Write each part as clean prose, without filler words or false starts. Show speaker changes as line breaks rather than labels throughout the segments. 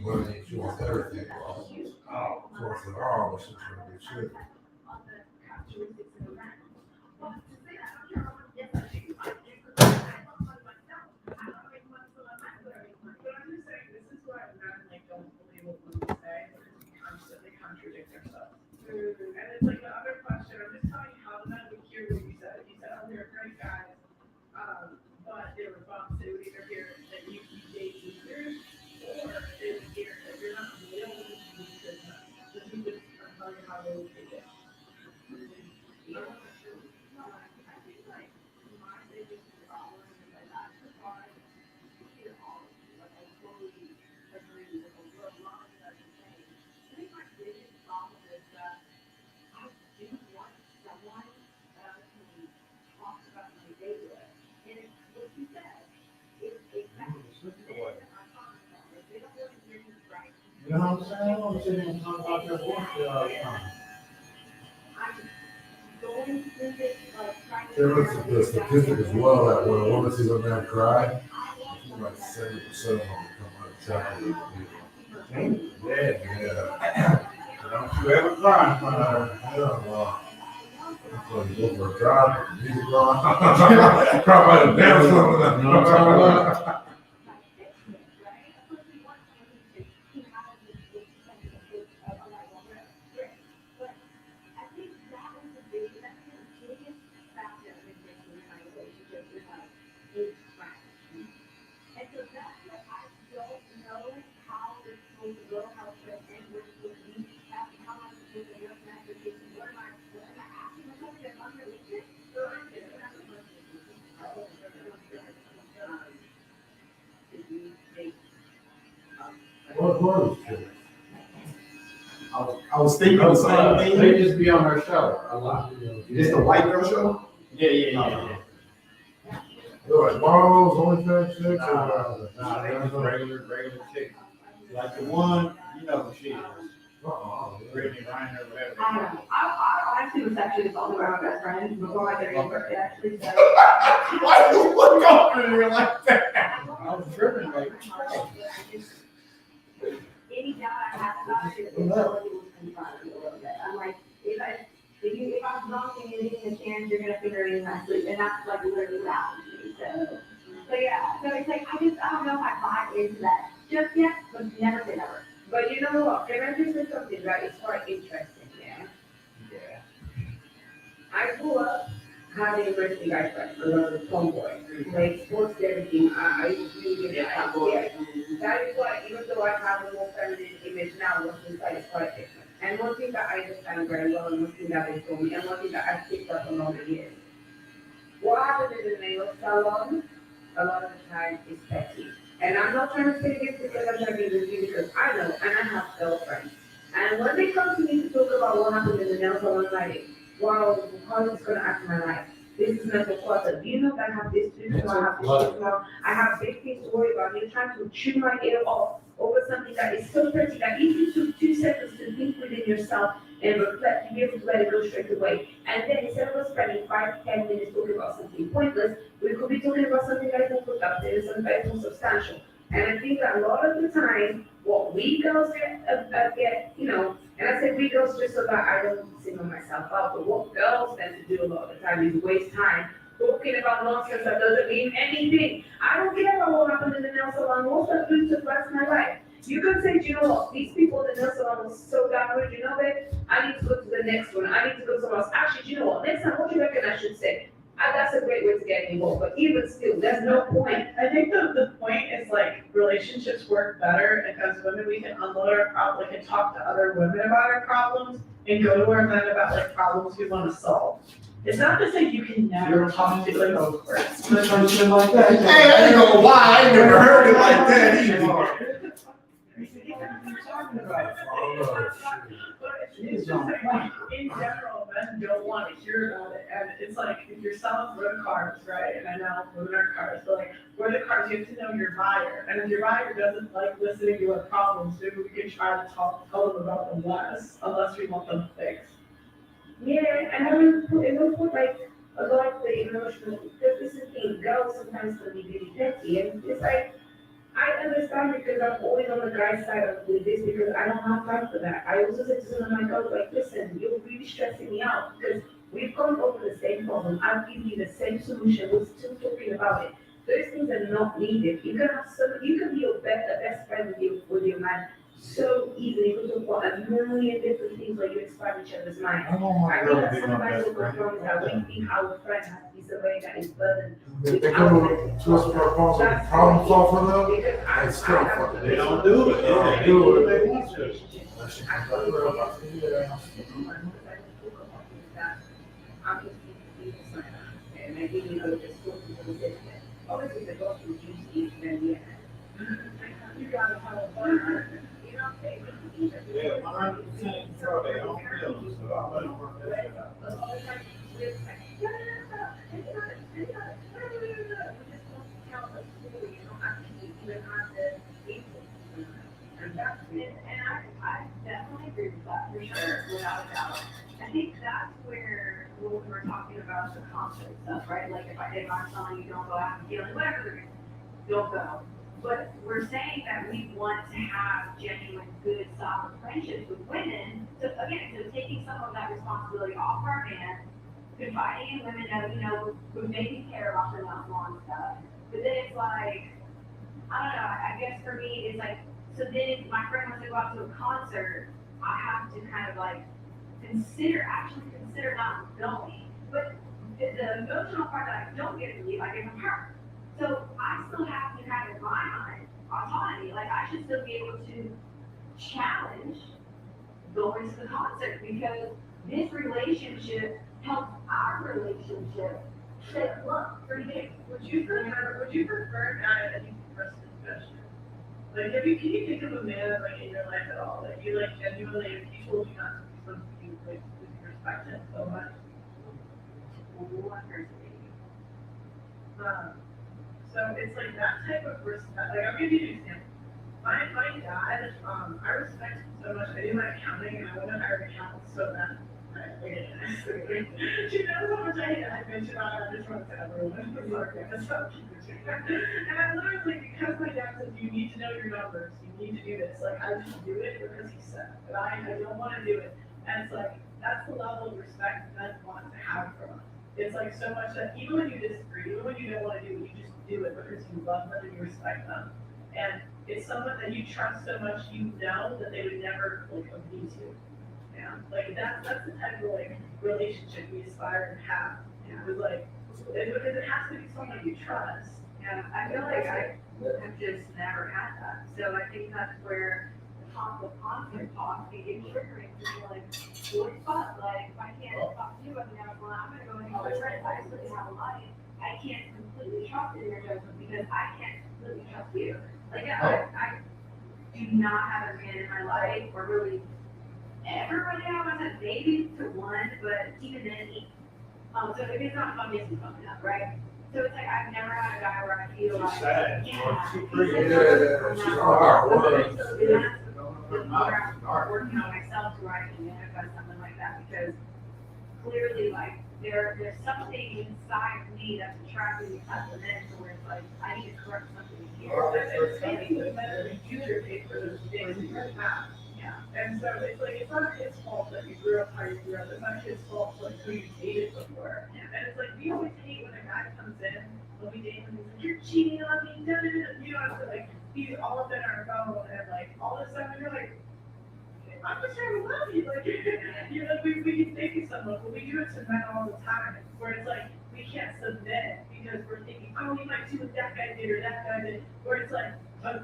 money, she wants everything. Well, she wants it all, but she's trying to get shit.
But I'm just saying, this is why men like don't believe what women say because we constantly contradict ourselves. And it's like the other question. I'm just telling you how the men would hear what you said. You said, "Oh, they're great guys," but their response they would either hear that you date losers, or they would hear that you're not real with the business. Just you just are telling you how they would take it.
You know what I'm saying? I'm sitting and talking about your bullshit all the time. There was the statistic as well that when a woman sees a man cry, like 70% of them become unattractive. Yeah. Don't you ever cry in front of her. Hell no. So you go for a drive, put the music on. Cry by the dance something. You know what I'm talking about? What was it?
I was thinking the same thing.
They just be on our show a lot.
Is the white girl show?
Yeah.
They're like models, OnlyFans chicks,
Nah, they're just regular chicks. Like the one, you know who she is. Brittany Reiner, whatever.
I don't know. I actually was actually talking about my best friend before my 30th birthday, actually. So.
Why do you look over here like that?
I was tripping, like,
Any doubt I had about it, it was confronted me a little bit. I'm like, if I'm wrong and you're getting a chance, you're gonna figure it in my sleep, and that's like literally what happened to me. So yeah. So it's like I don't know if I buy into that just yet, but never say never.
But you know what? Can I just say something that is quite interesting? Yeah. I grew up having a really guy friend, a lot of tomboy. Like sports everything. I really get that. That is why, even though I have a more feminine image now, what's inside is quite different. And one thing that I understand very well, and one thing that they told me, and one thing that I've picked up along the years. What happens in the nail salon, a lot of the time is petty. And I'm not trying to say this because I'm trying to be with you, because I know, and I have girlfriends. And when they come to me to talk about what happened in the nail salon, like, wow, how is this going to act in my life? This is mental clutter. Do you know that I have this too? So I have this too. Now, I have big things to worry about. You're trying to chew my ear off over something that is so petty that if you took 2 seconds to think within yourself and reflect, you'd be able to let it go straight away. And then instead of us spending 5-10 minutes talking about something pointless, we could be talking about something that is more productive and something that is more substantial. And I think that a lot of the time, what we girls get, you know, and I say we girls just so that I don't single myself out, but what girls tend to do a lot of the time is waste time talking about nonsense that doesn't mean anything. I don't care about what happened in the nail salon. What's that doing to the rest of my life? You could say, do you know what? These people in the nail salon was so damn rude. You know what? I need to go to the next one. I need to go somewhere else. Actually, do you know what? Next time, what do you reckon I should say? That's a great way to get involved, but even still, there's no point.
I think the point is like relationships work better, and as women we can unload our problems, we can talk to other women about our problems and go to our men about like problems we want to solve. It's not to say you can never talk to like a person.
like that.
Hey, I ain't gonna lie, I ain't never heard it like that either.
It's just like, in general, men don't want to hear about it, and it's like, if you're selling road cars, right, and I know women are cars, but like, for the cars, you have to know your buyer, and if your buyer doesn't like listening to your problems, maybe we can try to tell them about them less, unless we want them fixed.
Yeah, and I mean, it will put like a lot of the emotional, because this is the thing, girls sometimes can be really petty, and it's like,
I understand because I'm always on the guy's side of with this because I don't have time for that. I also said to some of my girls, like, listen, you're really stressing me out because we've gone over the same problem. I've given you the same solution. We're still talking about it. Those things are not needed. You can have you can be your best friend with your man so easily. You can talk about a million different things where you expand each other's mind.
I want my
I
girl
think
to
that
be my
sometimes
best
what goes
friend.
wrong is that we think our friend has to be somebody that is burdened
If they go to us with our problems, and problem solve for them,
because I
it's still
have
fucking.
They don't do it. They do it. They want to.
That shit comes back around about 10 years.
I'm just being and I think, just talking to the system. Obviously, the gospel juice is then,
You gotta have a fun.
you know,
Yeah, 100% control their own feelings, so I'm gonna work that shit out.
I definitely agree with that, for sure, without a doubt. I think that's where, when we were talking about the concert stuff, right? Like, if I'm telling you don't go out and feeling whatever the reason, don't go. But we're saying that we want to have genuine, good, solid friendships with women. So again, so taking some of that responsibility off our hands, confiding in women that, we're taking care of off the lawn stuff. But then it's like, I don't know, I guess for me, it's like, so then if my friend wants to go out to a concert, I have to kind of like actually consider not going. But the emotional part that I don't get to leave, I give them her. So I still have to have in my mind autonomy. Like I should still be able to challenge going to the concert because this relationship helps our relationship. Say, look, for you.
Would you prefer not any first discussion? Like, can you think of a man, like, in your life at all, that you, like, genuinely, if he told you not to do something, you, like, would respect it so much?
One person.
So it's like that type of respect, like, I'll give you an example. My dad, I respect him so much, I do my accounting, and I want to hire an accountant so bad. She knows how much I mention on her, I just want to tell everyone. That's so cute. And I literally, because my dad says, you need to know your numbers, you need to do this, like, I just do it because he said, but I don't want to do it. And it's like, that's the level of respect men want to have from us. It's like so much that even when you disagree, even when you don't want to do it, you just do it because you love them and you respect them. And it's someone that you trust so much, you know that they would never, like, abuse you. Yeah, like that's the type of like relationship we aspire to have. Yeah, with like because it has to be someone you trust.
Yeah, I feel like I have just never had that. So I think that's where the conflict talk can get triggering to be like, what the fuck? Like, if I can't talk to you about the next one, I'm gonna go and call my friends. I still have a life. I can't completely trust in your judgment because I can't completely trust you. Like, I do not have a man in my life or really ever really have. I said maybe to one, but even then, so if it's not fun, it's coming up, right? So it's like I've never had a guy where I feel like, yeah,
She's hard work.
so that's the more I'm working on myself to where I can manifest something like that because clearly, like, there's something inside of me that's attracting me type of men to where it's like, I need to correct something here.
And maybe the better future paid for those things in your past.
Yeah.
And so it's like it's not his fault that you grew up how you grew up. It's not his fault like who you dated before.
Yeah.
And it's like we always hate when a guy comes in when we date him. He's like, you're cheating on me, da, da, da. You know, so like he's all up in our phone and like all of a sudden you're like, I'm just trying to love you. Like you're like we can think of someone, but we do it to men all the time. Where it's like we can't submit because we're thinking, oh, you might do what that guy did or that guy did. Where it's like a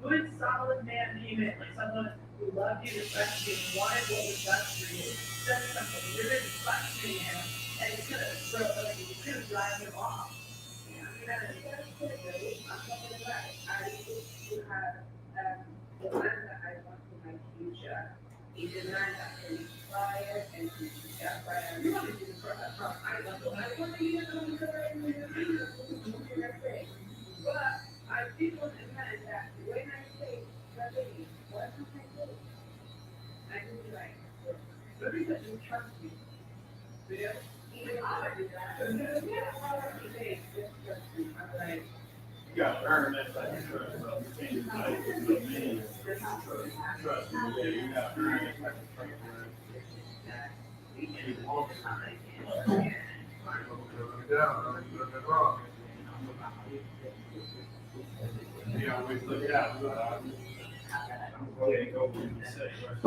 good solid man came in, like someone who loved you, respected you, and wanted what was best for you. Said something, you're gonna be questioning him, and it's gonna drive him off. Yeah, you gotta put it there. I'm talking about it.
I used to have, the man that I want for my future is a man that can be quiet and can be quiet. You want to do the product, I want to be the thing. But I did want a man that when I say, baby, what am I doing? I will be like, so because you trust me. Yeah. Even I do that. Yeah, I like to say, just trust me. I'm like,
gotta earn that type of trust, bro. You can't just like, you know, man, trust me, yeah, you gotta earn that type of trust, bro. You always look out, bro. Yeah, go with the say, bro.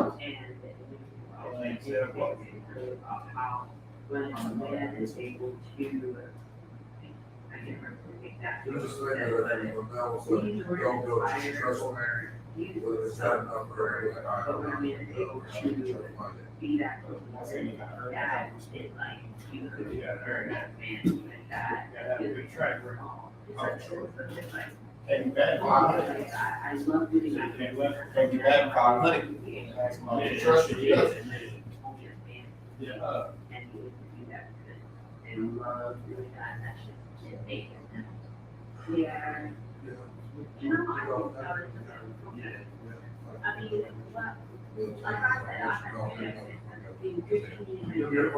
You're just saying that from now on, so don't build trust on there. Whether it's not enough for her, like, all right, I'm gonna find it.
You gotta earn that. You gotta have a good track record. Take you back 500. Take you back 500. Yeah, trust you. Yeah.
Yeah. You know, I mean, like I said, I have been good community.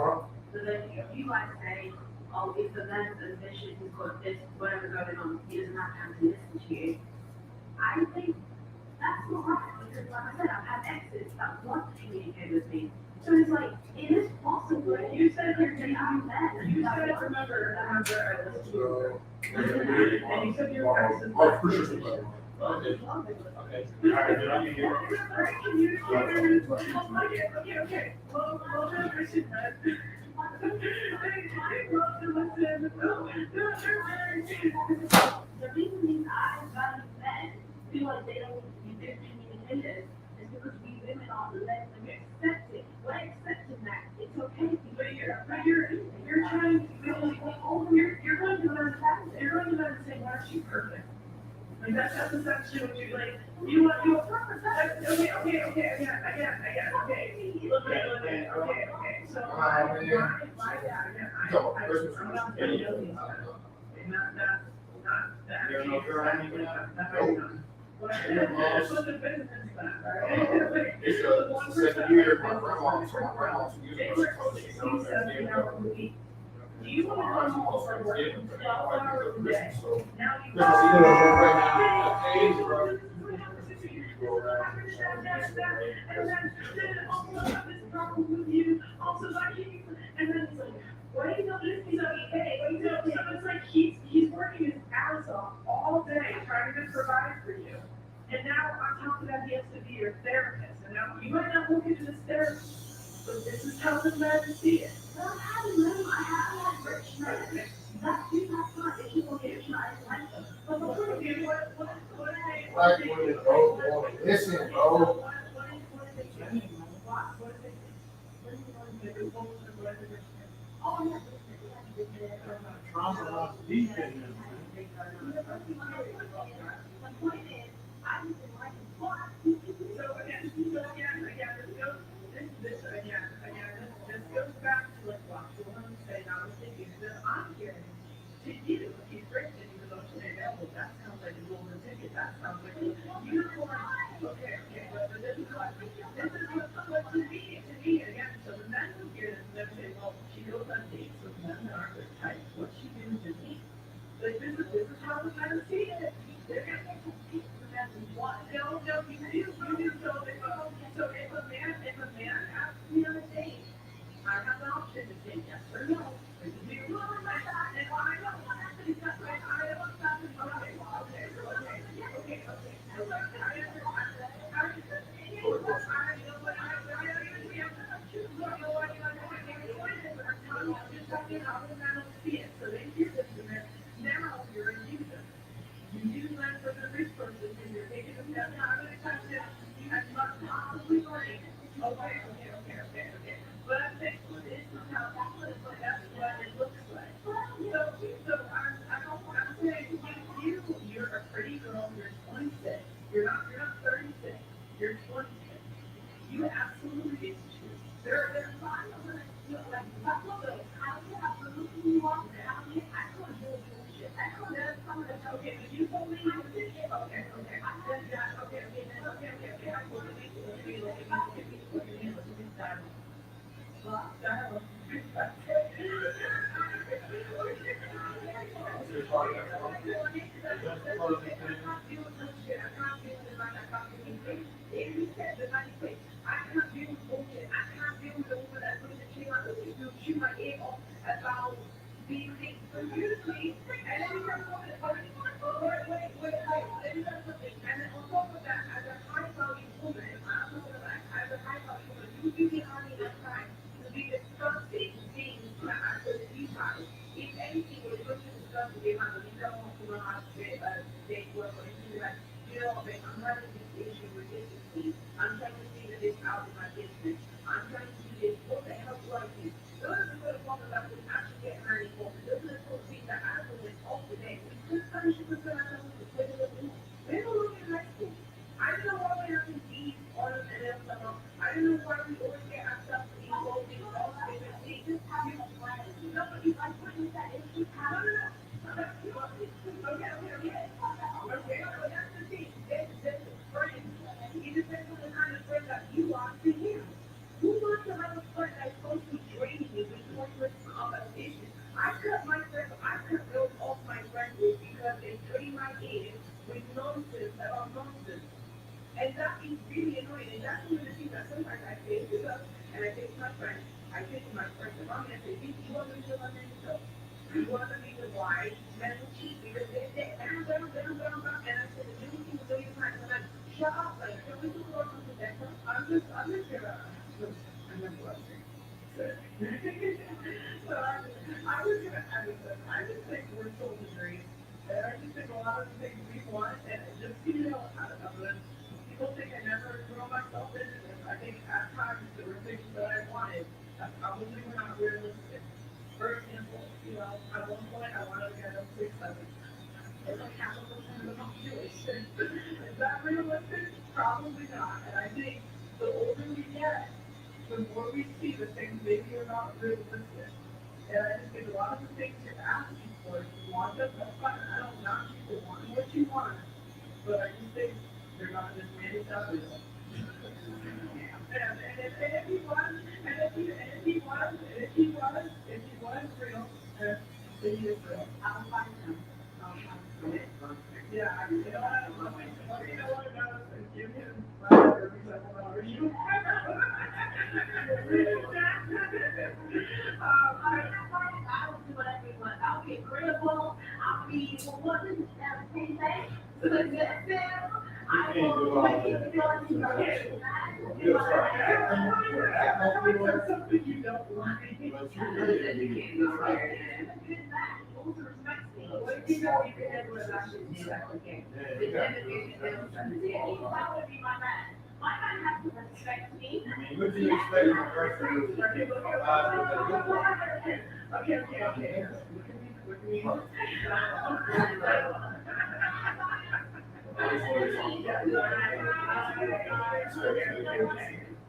So then you might say, oh, if the man's ambition is got this, whatever going on, he doesn't have time to listen to you. I think that's not right, because like I said, I've had exes that want to communicate with me. So it's like, it is possible.
You said you're
to out there.
You said, remember, I listened to you. And you said your ex is.
Oh, for sure.
Okay. All right, then I can hear.
Okay. Well, then I should have. They love to listen. They're very good.
The reason these eyes value men feel like they don't need to be good communicators is because we women are letting them accept it. We're accepting that. It's okay.
But you're trying to, you're going to learn to say, why is she perfect? Like that's essentially what you like. You want perfect. Okay. Look. Okay. So I'm not very not that.
You don't know if you're right now?
It's what the business is about, right?
It's the second year, my grandma, so my grandma's using her coach, she knows that they know.
Do you want to come home for work 12 hours a day?
So,
Now you.
there's a little bit right now, age, bro.
And then also have this problem with you, also like you, and then it's like, why do you know this is okay? So it's like he's working his ass off all day trying to provide for you. And now on top of that, he has to be your therapist. And now you might not look into this therapist, but this is how the men see it.
Well, I haven't known, I have rich men. That's not, if people get trying to like them.
But what are they?
Like women, bro, listen, bro.
Oh, yeah.
Trauma runs deep in this.
The point is, I just didn't like it.
So again, this goes back to like what Jordan said. I was thinking that I'm here to you. He's rich and he's emotionally available. That sounds like a golden ticket. That sounds like a unicorn. Okay, but this is what to me again. So the men who hear this, they're saying, well, she goes on dates with men that aren't their type. What's she doing to me? Like this is how the men see it. They're gonna make them speak to men who want. No, you do. So if a man asks me on a date, I have the option to say yes or no. Do you want my that? And I don't want that to be just like I don't want that to be okay.
they were going to be like, like, I'm having this issue with this issue. I'm trying to figure this out in my business. I'm trying to do this. What the hell do I do? Those are the sort of problems that would actually get married for. Those are the sort of things that I would went off today. Because I should have said I don't want to play with them. They were looking in high school. I don't know why we have to be on an NFL summer. I don't know why we always get ourselves involved in all different things. Just have your friends. No, but you like what you said. It's just how no, no, no. Okay. Okay, but that's the thing. That's friends. It depends on the kind of friend that you are to him. Who wants to have a friend that's supposed to drain you with pointless conversation? I cut those off my friends with because they drain my ears with nonsense about nonsense. And that is really annoying. And that's one of the things that sometimes I say to them, and I say to my friends, around me, I say, you want to be on yourself. You want to be the why, men will cheat because they're down. And I said, the new thing is doing time. I'm like, shut up, like, can we talk about something better? I'm just gonna, I'm not blushing. So I was gonna add this. I just think we're so agree. And I just think a lot of the things we want, and just, I don't know, people think I never throw myself into this. I think at times there were things that I wanted that probably were not realistic. For example, at one point I wanted to get up 6'7". It's like half a percent of the population. Is that realistic? Probably not. And I think the older we get, the more we see the things maybe are not realistic. And I just think a lot of the things you're asking for, if you want them, that's fine. I don't knock people wanting what you want. But I just think they're not just managed out of it. And if he was real, then he is real. I'll find him. Yeah, what knows, and give him $5 or $7.
I'll be agreeable. I'll be what is that thing? So that's it. I will make it feel like you are
Something you don't like.
But you really
What if you know you can never actually do that again?
That would be my man. My man has to respect me.
I mean, what do you expect from a person who's
Okay. Look at me.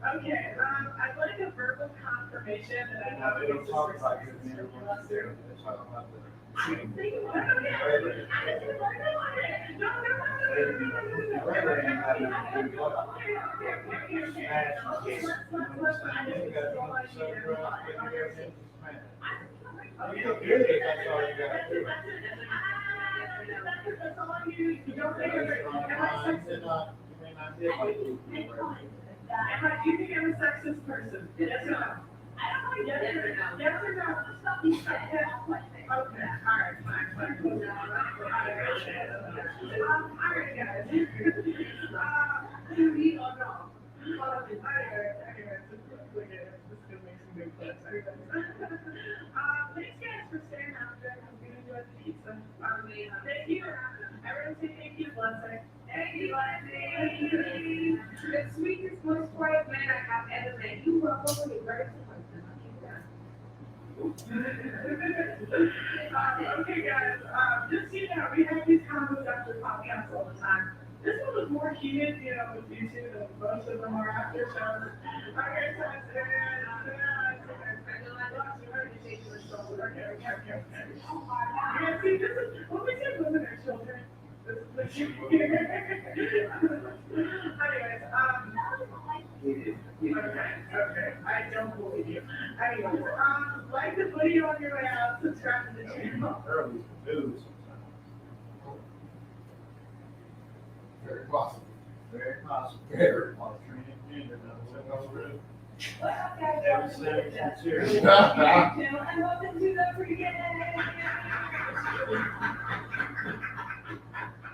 Okay, I'd like a verbal confirmation that I know
they don't talk about this in every one of their, they talk about the
Do you think I'm a sexist person? Yes or no? Yes or no? Okay, alright, fine. Alright, guys. You don't know. Anyways, this is gonna make some good clips. Thanks guys for staying after. I'm gonna enjoy the pizza. Thank you. Everyone say thank you, Blessing. Thank you, Blessing. The sweetest, most quiet man I have ever met. You were probably very surprised. Okay, guys. Just so you know, we have these combos after podcasts all the time. This one was more heated, with YouTube than most of them are after. So, okay, so okay. Yeah, see, this is when we say women are children. This is the Anyways, okay, I don't believe you. Anyways, like the video on your way out, subscribe to the channel.
early news.
Very possible.
Very possible.
Very
Transgender, now, check out the road.
Okay.
Every 7 series.
And welcome to the pregame.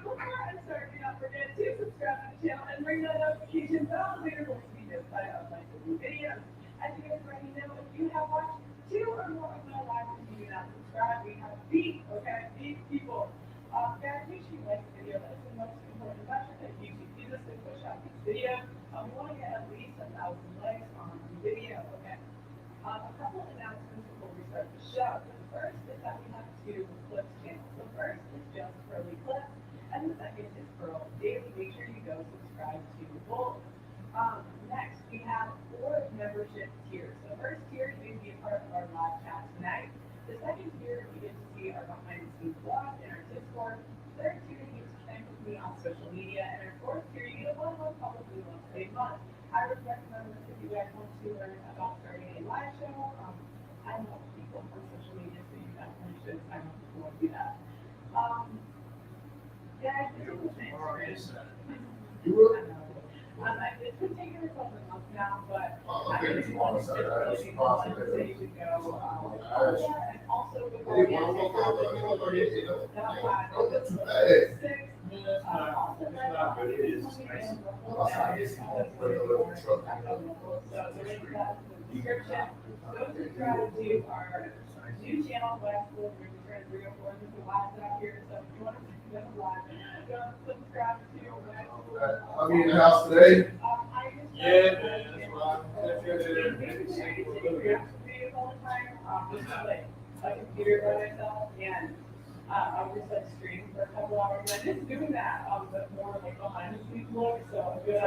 Before I start, do not forget to subscribe to the channel and ring that notification bell later when we do my new videos. As you guys already know, if you have watched 2 or more of my lives and you do not subscribe, we have beef, okay? Beef people. Guys, make sure you like
media. We want to get at least 1,000 likes on the video. Okay. A couple of announcements before we start the show. The first is that we have 2 clips channels. The first is just Curly Clips, and the second is Pearl Daily. Make sure you go subscribe to both. Next, we have 4 membership tiers. The first tier, you can be a part of our live chat tonight. The second tier, you get to see our behind-the-scenes vlog and our Discord. Third tier, you get to connect with me on social media. And our fourth tier, you get a one-on-one publicly once a month. I would recommend this if you guys want to learn about starting a live show. I love people on social media, so you definitely should sign up if you want to do that. Yeah, this is Instagram.
You will?
It's been taking us over a month now, but
Oh,
I
okay,
think
you
it's
want
one
to
of
say that, that's
the
possible.
ones that you should go.
Alright.
Yeah, and also before
Hey,
we
one
get
more
into
thing, don't get it,
also
Hey.
Not, but it is nice.
So the link to that in the description. Go subscribe to our new channel, West Wood, we're just trying 304 this is live out here, so if you want to see them live, go subscribe to West Wood.
I'll be in the house today.
Yeah, man, that's why I'm
All the time, just like a computer by myself, and I was just like streaming for a couple hours, and I'm just doing that, but more like behind the scenes look, so I'm good at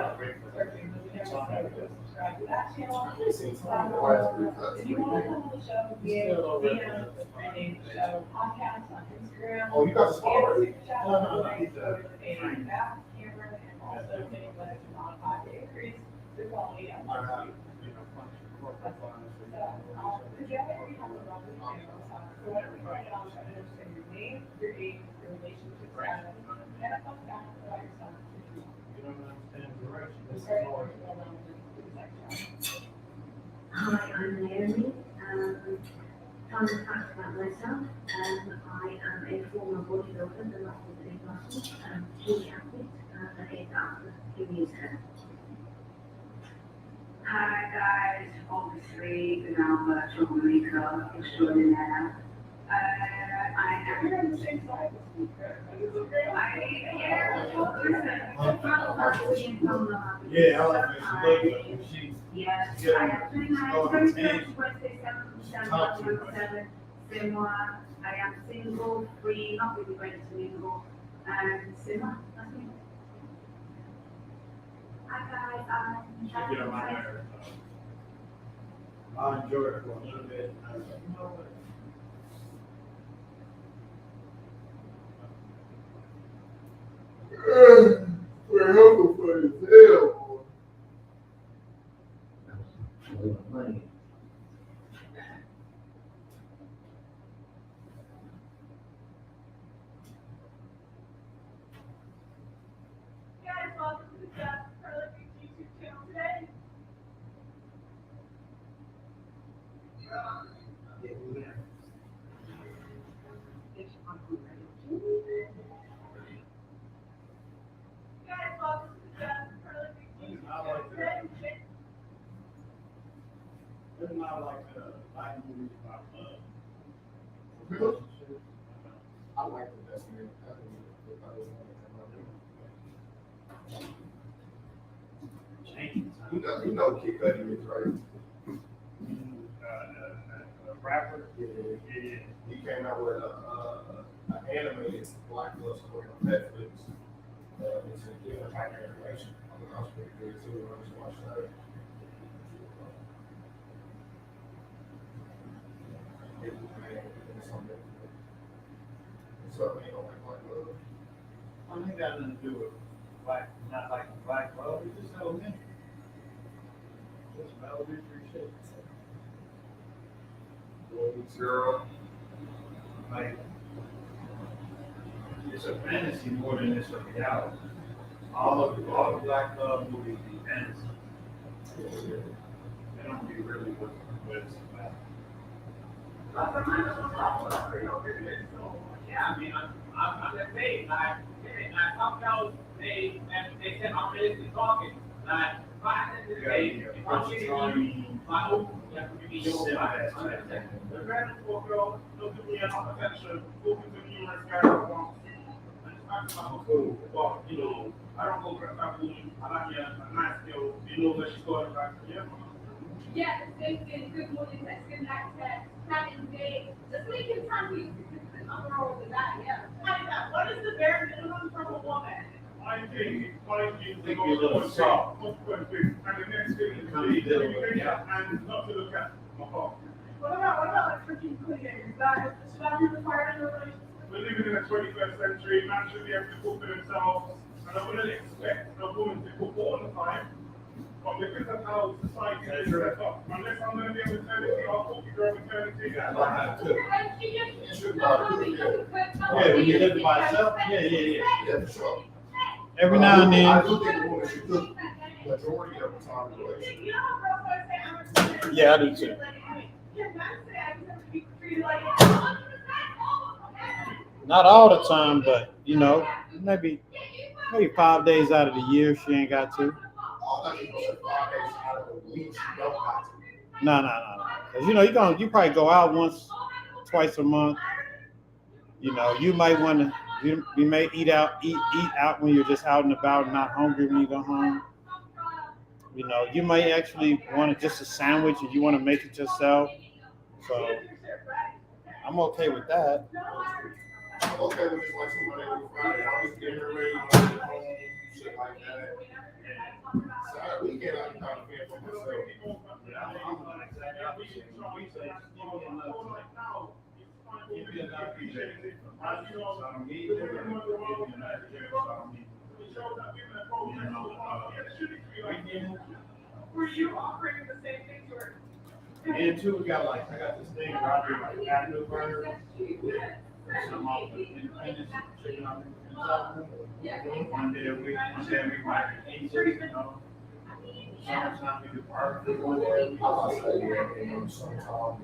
searching those videos, so go subscribe to that channel. If you want to come on the show, DM the streaming show podcast on Instagram.
Oh, you got the spot already?
And super chat on the way with a back camera, and also getting like a non-5 increase the quality of our video. Together we have a lovely family. So whatever you write down, try to understand your name, your age, your relationship status, and a fun fact about yourself.
You don't understand direction.
It's very important to go around the section.
Hi, I'm Naomi. Fun fact about myself, I am a former bodybuilder, the muscle big muscle, key athlete, I gave that up a few years ago.
Hi guys, obviously now virtual maker extraordinaire. I am.
We're on the same side this week, right?
Yeah, I like when she looks like she's.
Yes,
Yeah.
I am doing my
Oh,
first
ten.
Wednesday, 7th
Talk too
December,
much.
7, similar. I am single, free, not really ready to mingle, and similar. That's me. Hi guys,
She get on my nerves. I enjoy it for a little bit. And I was like, you know what?
We're hungry for his hell, boy.
Guys, welcome to the Jeff Curly YouTube channel today. Guys, welcome to the Jeff Curly YouTube
I
channel
like
today.
that. It's not like light movies about love. Relationships.
I like the best man. I think if I was one to come up
Changes.
with. You know Kid Cudi is right.
Rapper.
Yeah.
Yeah.
He came out with an animated Black Love story on Netflix. It's a different type of animation. I think that was pretty good too. I just watched that. So, you know, like Black Love.
I ain't got nothing to do with black, not like black love, it's just elementary. Just elementary shit.
Boy Meets Girl.
Like, it's a fantasy more than it's a reality. All the black love movies be fantasy. They don't be really what it's about.
Yeah, I mean, I'm just saying, like, sometimes they said I'm basically talking, like, by the end of the day, if I'm getting you, my own, you have to be your wife. The random poor girl, no people in our affection, focus on you and sky.
I'm cool. But, you know, I don't go for a food. I like your nice skill. You know where she's going. Like, yeah.
Yeah, it's good morning, that's good night, having day, just making time for you. I'm wrong with that, yeah.
What is the bare minimum from a woman?
I think you're a little soft. And the next thing is and not to look at my phone.
What about like freaking cooking? Should that be required in a relationship?
We're living in the 21st century. Man should be able to cook for themselves. And I wouldn't expect a woman to cook all the time. But because of how society is set up, unless I'm going to be on maternity, I'll cook you on maternity.
Yeah, I know how to cook.
You
should not cook,
Yeah, when you live by yourself, yeah.
Yeah, for sure.
Every now and
I
then.
do think a woman should cook majority of the time in a relationship.
You know how girls always say I'm a woman?
Yeah, I do too.
Can men say I deserve to be treated like
Not all the time, but you know, maybe 5 days out of the year she ain't got to.
All that people say 5 days out of the week, you don't have to.
No. Cause you know you probably go out once, twice a month. You know, you might want to. You may eat out when you're just out and about, not hungry when you go home. You know, you might actually want just a sandwich and you want to make it yourself. So I'm okay with that.
I'm okay with just like somebody on Friday. I was getting ready to go home, shit like that. Saturday weekend, I can kind of feel for myself.
Were you offering the same thing to her?
And two, I got this thing where I do like avenue burger. Some off the independence, chicken on the one day a week, we might eat, you know. Sometimes we do barbecue one day a week.
I'll say, yeah, sometimes,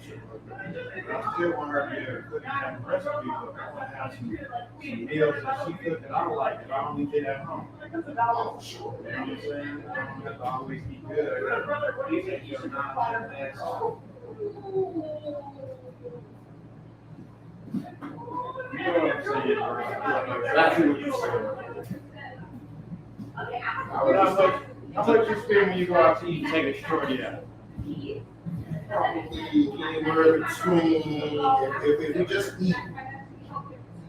I still want her to be able to cook and have a recipe, but I want to have some meals that she cooked that I like, that I only did at home.
oh, for sure.
You know what I'm saying? I don't have to always eat good.
Brother, what do you think you should require?
You know what I'm saying, bro? Exactly what you're saying. How much you spend when you go out to eat and take a shorty out?
Probably anywhere between, if we just eat,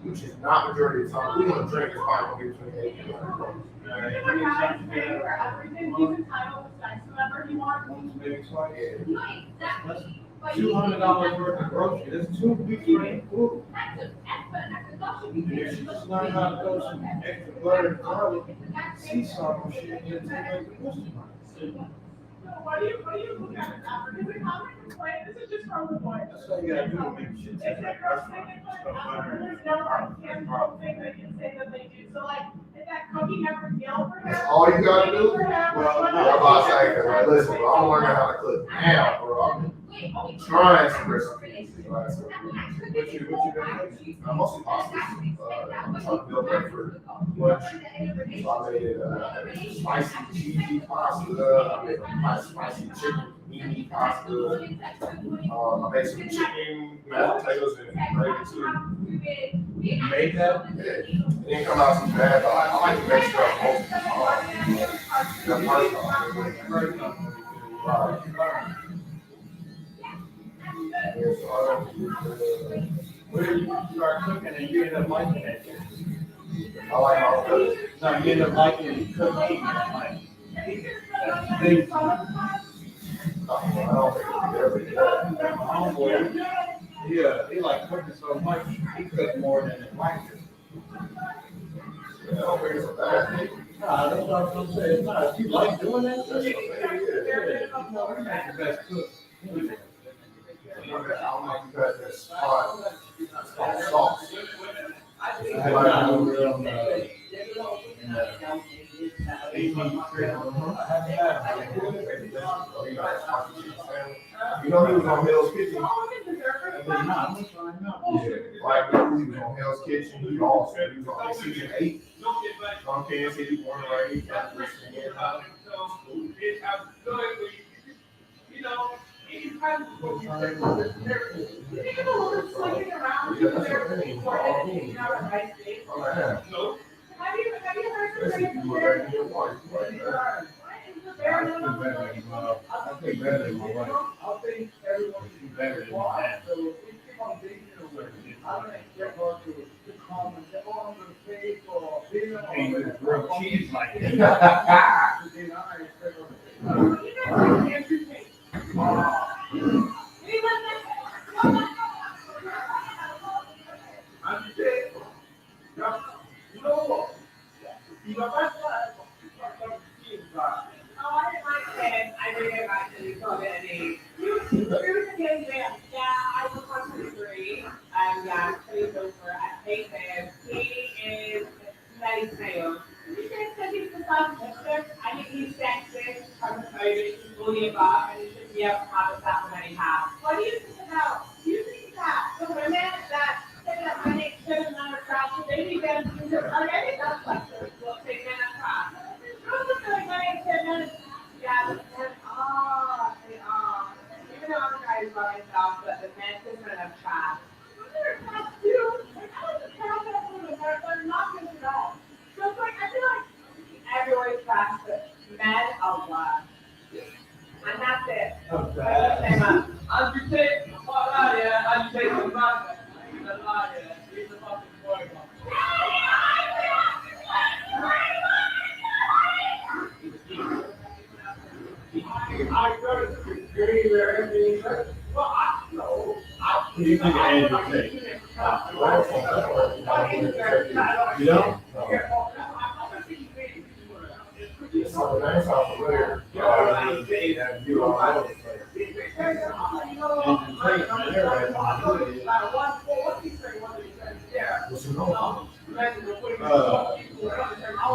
which is not majority of the time, we want to drink, it's probably going to be between 8 and 9.
Everything he's entitled to sex whenever he wants.
Once maybe twice.
Yeah.
That's $200 worth of groceries. That's 2 weeks worth of food. And if she just learn how to throw some extra butter and garlic, sea salt and shit, you'll take like the pussy.
What do you look at that? Because the common complaint, this is just from the boy.
That's all you gotta do to make shit
It's
taste
a
like
girl
restaurant.
thing,
Stuff butter and
there's no like tangible thing they can say that they do. So like, is that cooking ever deal for
That's
him?
all you gotta do?
For him?
Well,
I'm about to say, because like, listen, bro, I'm learning how to cook now, bro. I'm trying some recipes these last couple weeks.
What you been cooking?
Mostly pastas. I'm trying to build that for lunch. So I made spicy cheesy pasta. I made a spicy chicken meaty pasta. I made some chicken, mashed potatoes, and gravy too.
You made that?
Yeah, it didn't come out too bad, but I like to make stuff most of the time. The first time. Right. Yeah, so I don't do
Where did you start cooking and you end up liking it?
I like my own cooking.
No, you end up liking it, cooking, like, that's the thing.
I don't think it's every day.
My homeboy, he like cooking so much, he cooked more than his wife did.
I don't think it's a bad thing.
Nah, that's what I was gonna say. Nah, if you like doing that,
That's what I'm saying, yeah.
you know, we make the best cook.
I don't like you got that spot. It's called sauce.
I had not real,
You know he was on Hell's Kitchen?
Yeah.
Like, he was on Hell's Kitchen, he also, he was on season 8. On Kansas City, born right here.
You know,
Swinging around.
Yeah, that's what I mean.
Or you know, a nice day.
Oh, yeah.
Have you heard of
Especially if you were back in your wife, like that.
I feel better than my wife.
I think everyone should be better than that. So if we keep on dating her with it, I don't expect her to come and say, oh, I'm gonna pay for dinner. Ain't with grilled cheese like that. Then I expect her to say, I'm saying, you know what? You know, that's why I'm
Oh, I didn't like that. I really like that you called it a name. Here's the thing, man. Yeah, I was on 23. Yeah, Clay's over. I hate him. He is nice male. You said he's the son of sister. I think he's sexist, homophobic, bullying Bob, and he should be able to have a family that he has. What do you think about? Do you think that the women that say that when they should have not attracted, they need them to do it? I think that's like the look they men attract. Even though I'm trying to by myself, but the men just kind of trash. They're trash too. Like, I like the trash that women they're not good at all. So it's like, I feel like everyone's trash, but men are love. And that's it.
As you take the lie, yeah, as you take the man, he's a liar, he's a fucking boy.
I go to the green where everything is, well, I know.
What do you think of Andrew Tate? You know?
So that's how familiar. You all know the place.
Andrew Tate,
What's your name?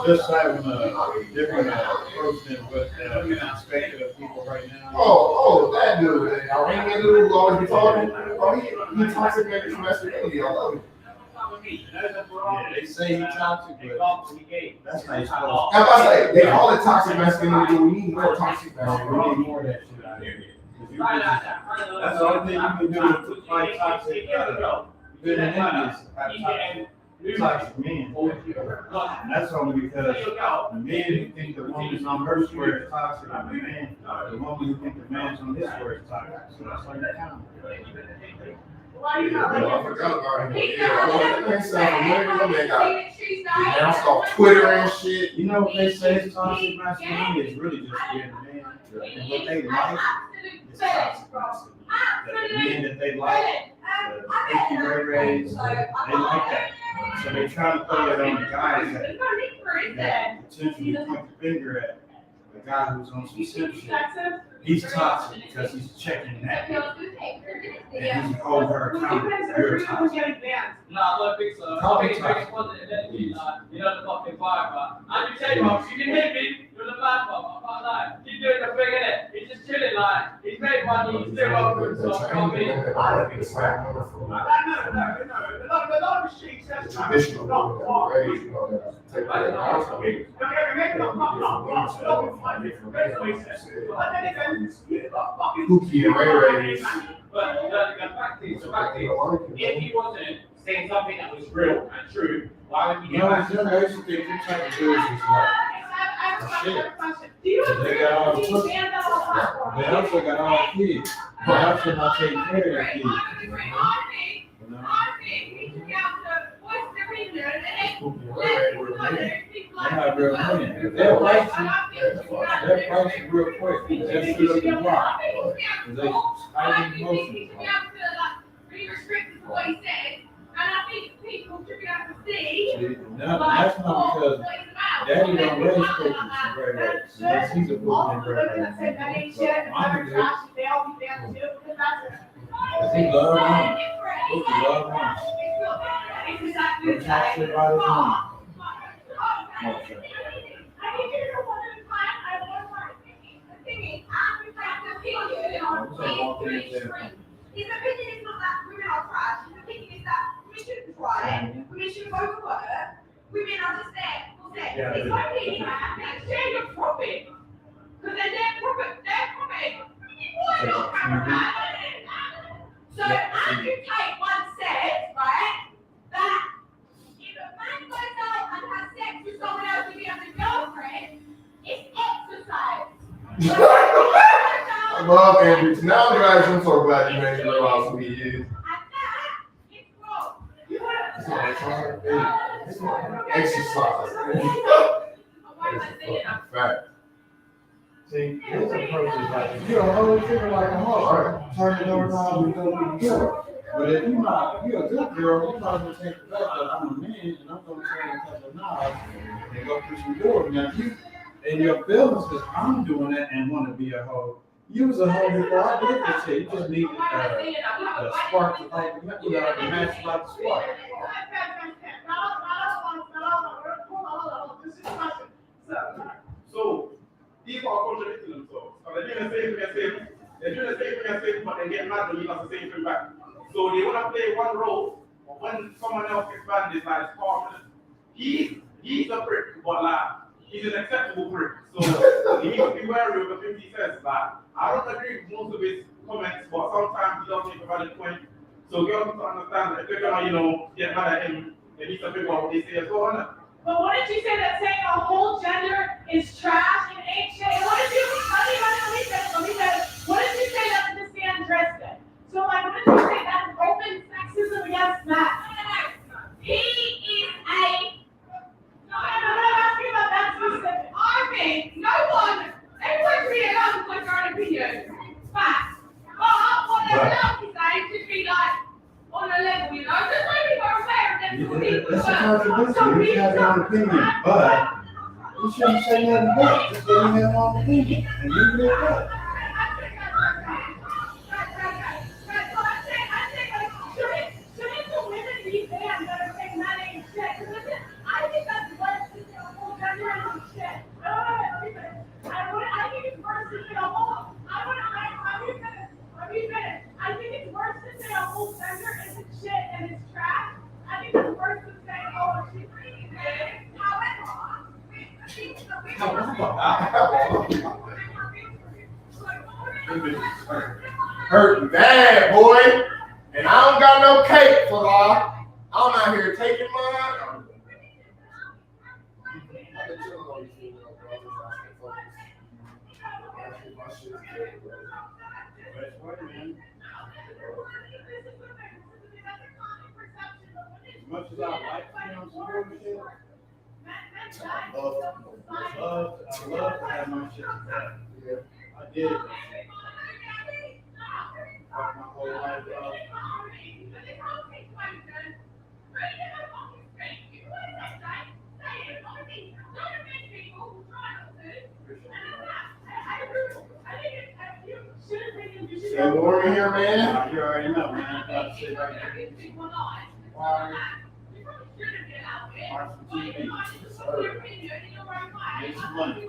just having a different approach than what expected of people right now.
Oh, that dude, that Iranian dude who always be talking. Oh, he toxic masculinity. I love it.
Yeah, they say he's toxic, but that's not his fault.
As I say, they call it toxic masculinity, but we need more toxic
We
masculinity.
need more of that shit out here. If you just- That's the only thing you can do to fight toxic, good enemies, have toxic men. And that's only because the men who think the woman's on her square is toxic, and the woman who think the man's on his square is toxic. So that's like a counter.
Why you
Yeah,
not
I forgot about him.
He's
Yeah,
not
that sound familiar. That man got
She's
announced off Twitter and shit.
You know what they say is toxic masculinity is really just being a man. And what they like is toxic masculinity. The men that they like, the Pinky Ray Rays, they like that. So they try to put it on the guys that potentially point the finger at the guy who's on some simp shit. He's toxic because he's checking that. And he's holding her accountable. You're toxic.
Nah, look, big son.
Probably
Big
toxic.
wasn't you know the fucking vibe, but I'm just saying, Bob, you can hit me, you're the bad one, I can't lie. Keep doing the thing, innit? He's just chilling, like, he's made money, he's still open, so I can't be. A lot of shit, that's
Traditional,
not far.
raised, you know, that take care of the house. Cookie and Ray Rays.
But the fact is, if he wasn't saying something that was real and true, why would he
You
get
know,
back?
it's just, I used to think them type of dudes was like, they got all the pussy. They also got all the kids. They also not taking care of their kids. You know?
Cookie and Ray Ray were amazing.
They're not real money. They'll price you. They'll price you real quick. They'll shoot up the block. They highly emotional. No, that's not because Daddy don't raise cookies and Ray Rays. Unless he's a cookie and Ray Ray. But Mama did. Cause he love money. Cookie love money. Don't talk shit about his money. Motherfucker.
His opinion is not that women are trash. His opinion is that women shouldn't try it. Women shouldn't go to work. Women are just there for sex. It's like being an exchange of profit. Because they're their profit. Their profit. So as you take one set, right, that if a man goes out and has sex with someone else to be a girlfriend, it's exercise.
I love Andrew. Now I'm so glad you made me realize who he is.
And that is wrong. You
It's not hard. It's not exercise. Fact.
See, this approach is like, if you're a hoe, figure like a hoe. Turn the door knob and go to the door. But if you're a good girl, you might as well take the fact that I'm a man and I'm going to turn a couple of knobs and go through some doors. Now, if you, and your feelings, because I'm doing that and want to be a hoe, you was a hoe before I did this shit. You just needed a spark to like, to match like the spark.
So people are contradicting themselves. They're doing the same thing as saying, but they get mad when you does the same thing back. So they want to play one role, but when someone else gets banned, it's like it's part. He's a prick, but like he's an acceptable prick. So he needs to be wary of the things he says. Like I don't agree with most of his comments, but sometimes he does make a valid point. So girls need to understand that if they're gonna, get mad at him, they need to figure out what they say as well, innit?
But what did you say that saying a whole gender is trash and ain't shit? What did you, let me finish. What did you say that the stand said? So like, what did you say that's open sexism against that?
He is a.
I'm not asking about that specific.
I think no one. Everyone's really allowed to put their own opinion. Facts. But what they're allowed to say should be like on a level, you know. Just so people are aware of them.
It's a contradiction. You have your own opinion, but you shouldn't say nothing back. Just let me have my own opinion and leave it at that.
I think that's worse than a whole gender and shit. I think it's worse than a whole. I think it's worse than saying a whole gender is shit and it's trash. I think it's worse than saying, oh, she's pretty good.
Hurting bad, boy. And I don't got no cake for y'all. I'm out here taking mine.
As much as I like to be on some bullshit, I love to have my shit together. I did it. My whole life up.
Good morning here, man.
You already know, man. I'm about to sit right here. Watch some TV. Make some money.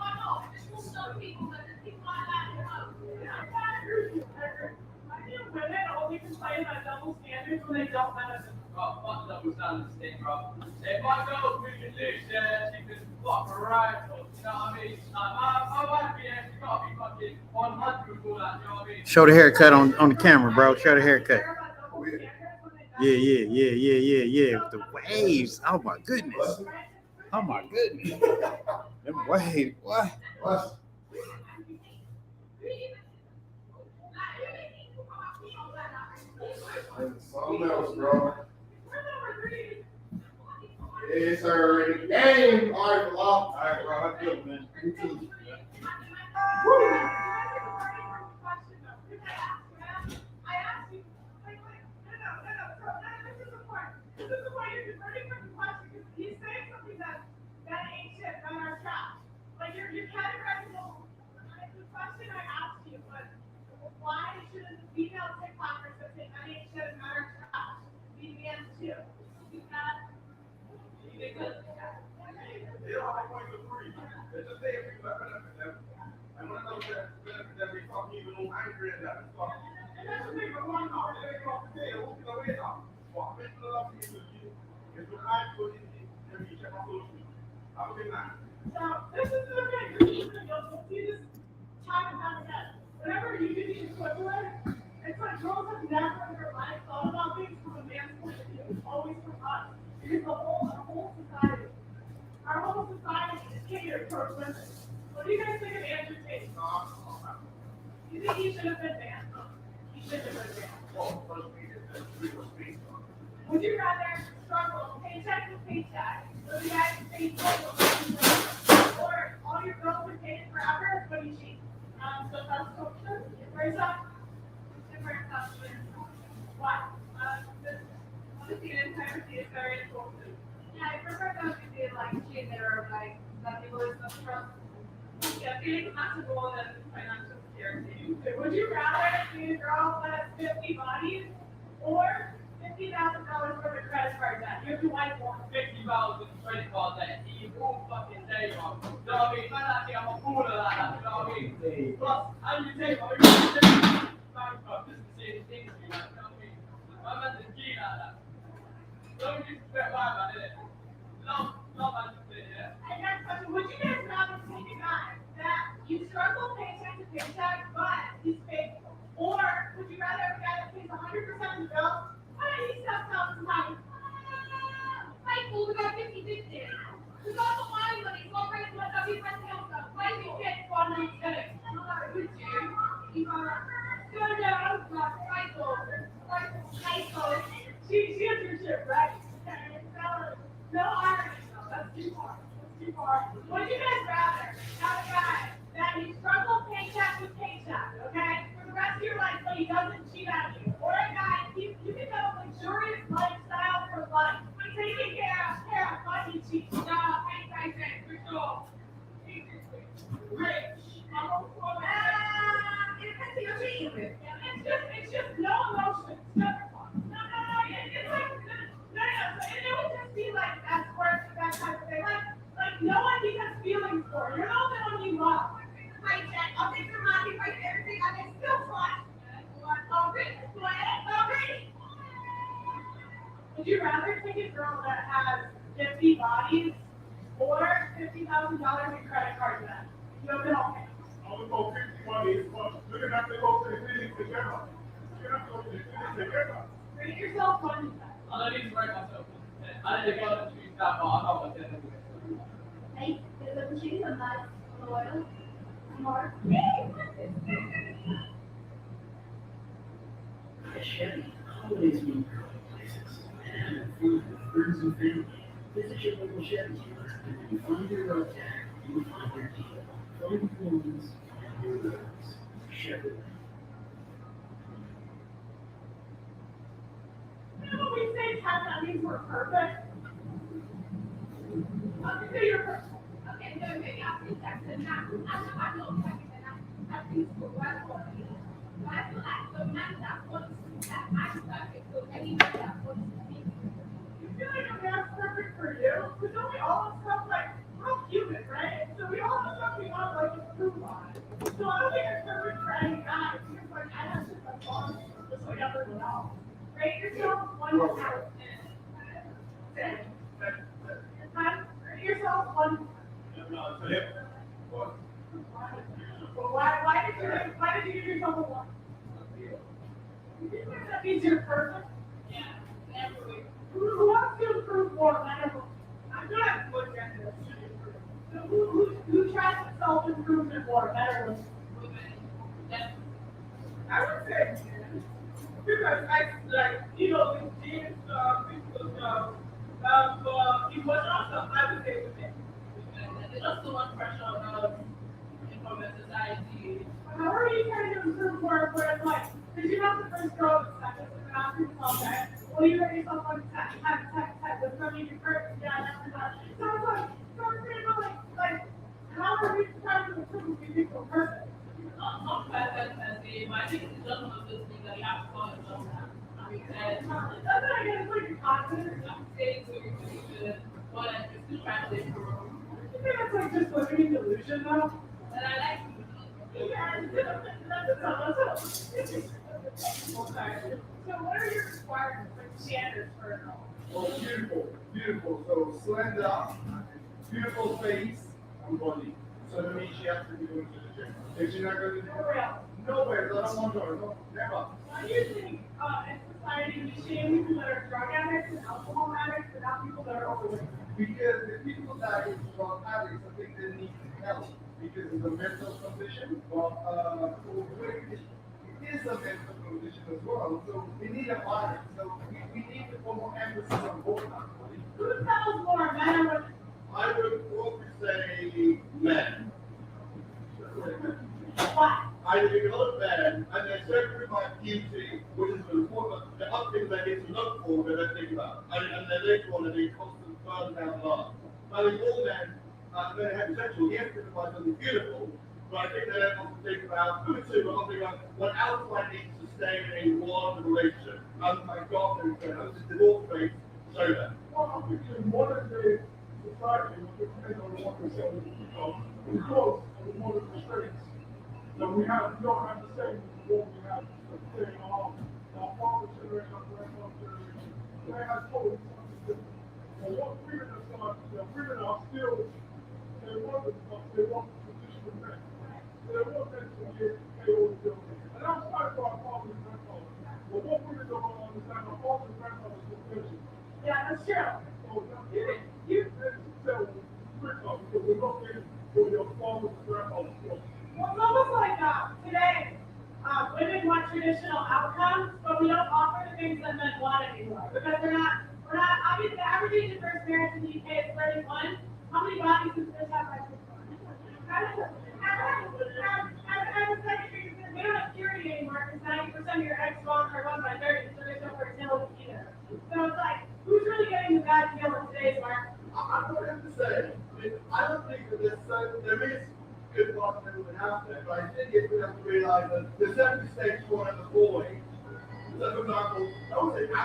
Women only complain about double standards when they don't benefit.
Oh, fuck double standards thing, bro. If I go through the dish, she can fuck her right. You know what I mean? My wife be there, she gotta be fucking 100 before that, you know what I mean?
Show the haircut on the camera, bro. Show the haircut. Yeah. With the waves. Oh my goodness. Oh my goodness. Them waves. What?
Something else, bro. It's already game. All right, bro.
All right, bro. How good, man? You too.
You're categorizing the question I asked you was, why shouldn't the female TikTokers that say that ain't shit and matter trash be banned too? Because
They don't have points of free. They just say if people that benefit them. And when those that benefit them, they fucking even more angry at that and stuff. And that's the thing, but one now, they go off the day, what's the way now? What makes the love to you is when I put in the check my social media. Have a good night.
so this is the thing. You'll see this time and time again. whenever you do the equivalent, it's like girls have never in their life thought about things from a man's point of view. It's always from us. Because the whole society, our whole society is catered towards women. What do you guys think of Andrew Tate? You think he should have been banned? He should have been banned. Would you rather struggle paycheck to paycheck, so you guys pay or all your bills are paid forever, but you cheat? So that's question. Raise up. Different question. What? Honestly, integrity is very important. Yeah, I prefer those who do like cheat that are like that people is not trust. Yeah, being comfortable than financial security. Would you rather be a girl that has 50 bodies or $50,000 for the credit card debt? You have to wipe one. $50 with the credit card debt. You whole fucking day, bro. You know what I mean? Man, I think I'm a fool of that. You know what I mean? Plus, how do you take, bro? This is the same thing to you, like, you know what I mean? I'm at the key like that. Don't disrespect my man, innit? Love my sister, yeah? And next question, would you guys rather take a guy that you struggle paycheck to paycheck, but he's faithful? Or would you rather have a guy that pays 100% of the bill, but he steps out sometimes? Faithful, we got 50-50. We got the money, but he's not ready to let that be pressing out stuff. Why is he getting one of these things? Would you? You are good out, faithful. She has your shit right. Okay? No irony, though. That's too far. Would you guys rather have a guy that you struggle paycheck with paycheck, okay, for the rest of your life, but he doesn't cheat on you? Or a guy, you can have a luxurious lifestyle for life, but taking care of, but he cheats. No, I say, for sure. Rich. It's just no emotion. No. It's like, no. It would just be like that squirt, that type of thing. Like no one he has feelings for. You're the only one you love. Right, Jack. I'll take your money, right, everything. I can still fly. Already. Would you rather take a girl that has 50 bodies or $50,000 in credit card debt? You have it all paid.
I'm gonna go 50 money is fun. You're gonna have to go to the clinic together.
Rate yourself 1 to 10.
I don't need to write myself. I didn't go to choose that, but I know what I'm doing.
Hey, is it the cheese or not? Loyal? More?
At Chevy, holidays mean going places and having food with friends and family. Visit your local Chevy dealer, and when you find your road tag, you will find your deal. Find your ones, find your roads. Chevy.
You know what we say 10, that means we're perfect? How do you say you're perfect?
Okay, so maybe I'll see that. I know second, and I think for what for me. But I feel like so now that what's that I stuck it, so maybe that what's me.
You feel like a man's perfect for you? Because don't we all have stuff like, we're all human, right? So we all have stuff we want like to improve on. So I don't think it's perfect for any guy. It's just like, I have shit that's wrong, just like everyone else. Rate yourself 1 to 10. Rate yourself 1 to 10. Well, why did you give yourself a 1? That means you're perfect. Yeah, absolutely. Who wants to improve more? I'm gonna have to look at this. So who tries to self-improvement more? Better with women. I would say, because I like, you know, the genes, physical stuff, emotional stuff. I would say women.
Just too much pressure on information society.
How are you trying to improve more in life? Because you're not the first girl to set this, and not for yourself, right? Well, you rate yourself 1 to 10. That's what you first. Yeah, that's not. So it's like, like, how are we trying to improve these people perfect?
Not perfect per se, but I think it's just one of those things that you have to call yourself that. I mean,
That's what I get, it's like a confidence.
I'm saying to you, but I'm still trying to improve.
I think that's like just living in delusion, though.
And I like to.
Yeah, that's okay. So what are your requirements, like standards for a girl?
Well, beautiful. So slender, beautiful face, and body. So that means she has to be going to the gym. If she's not going to the gym,
For real.
nowhere, so I don't want to, never.
Why do you think, in society, we shame people that are drug addicts and alcohol addicts, but not people that are overweight?
Because the people that is drug addicts, I think they need help because it's a mental condition. But it is a mental condition as well. So we need a balance. So we need to put more emphasis on both actually.
Who sells more, men or women?
I would probably say men.
Why?
Either because men and they're separate by beauty, which is the other thing they need to look for when they think about. And then later on they constant further down the line. I mean all men they're heterosexual, yes, they find something beautiful, but I think they don't want to think about who too, but also think about what else do I need to stay in a one relationship. And my God, this is divorce rate, so that.
Well, I think in modern day society, it depends on what we say, because of the modern restraints. That we don't have the same what we have say our father's generation, our grandfather's generation. They have totally something different. But what women are starting to do, women are still, they want the traditional men. So they want men to pay all the bills. And that's fine for our fathers and grandfathers. But what women don't understand, our fathers and grandfathers were pensions.
Yeah, that's true.
So you tell because we're not getting for your father's and grandfather's bills.
Well, it's almost like today, women want traditional outcomes, but we don't offer the things that men want anymore because we're not, I mean, the average age of first marriage in the UK is 31. How many bodies does this have by 61? And the second thing is we don't have purity anymore because 90% of your ex-wives are gone by 30, so there's no fertility either. So it's like, who's really getting the bad deal in today's market?
I would have to say, I don't think that there is good parts that would happen, but I think we have to realize that there's certain mistakes you want to avoid. So, for example, I would say, I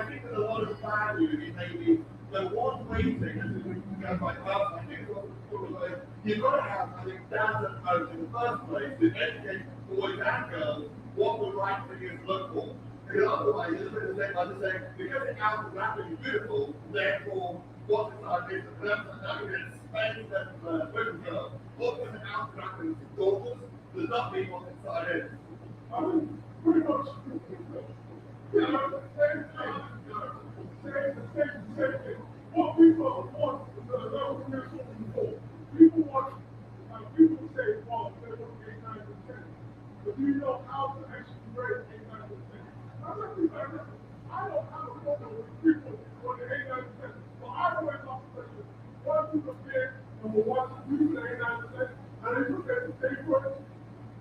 think there's a lot of value in maybe the one way thing, as we go by class, I think you've got to have, I think, dads at home in the first place to educate boys and girls what the right thing is to look for. Because otherwise, it's the same by just saying, because the out is rapidly beautiful, therefore, what's inside is the person that is Spain that women girls. What is out is rapidly daughters does not mean what's inside is.
I mean, pretty much, you know, the same thing. What people want, that was mentioned before. People want, people say, well, they want 8, 9, and 10. But do you know how to actually grade 8, 9, and 10? I don't have a problem with people on the 8, 9, and 10. But I always ask the question, why do you compare number 1 to 2 to 8, 9, and 10? And they compare the same first.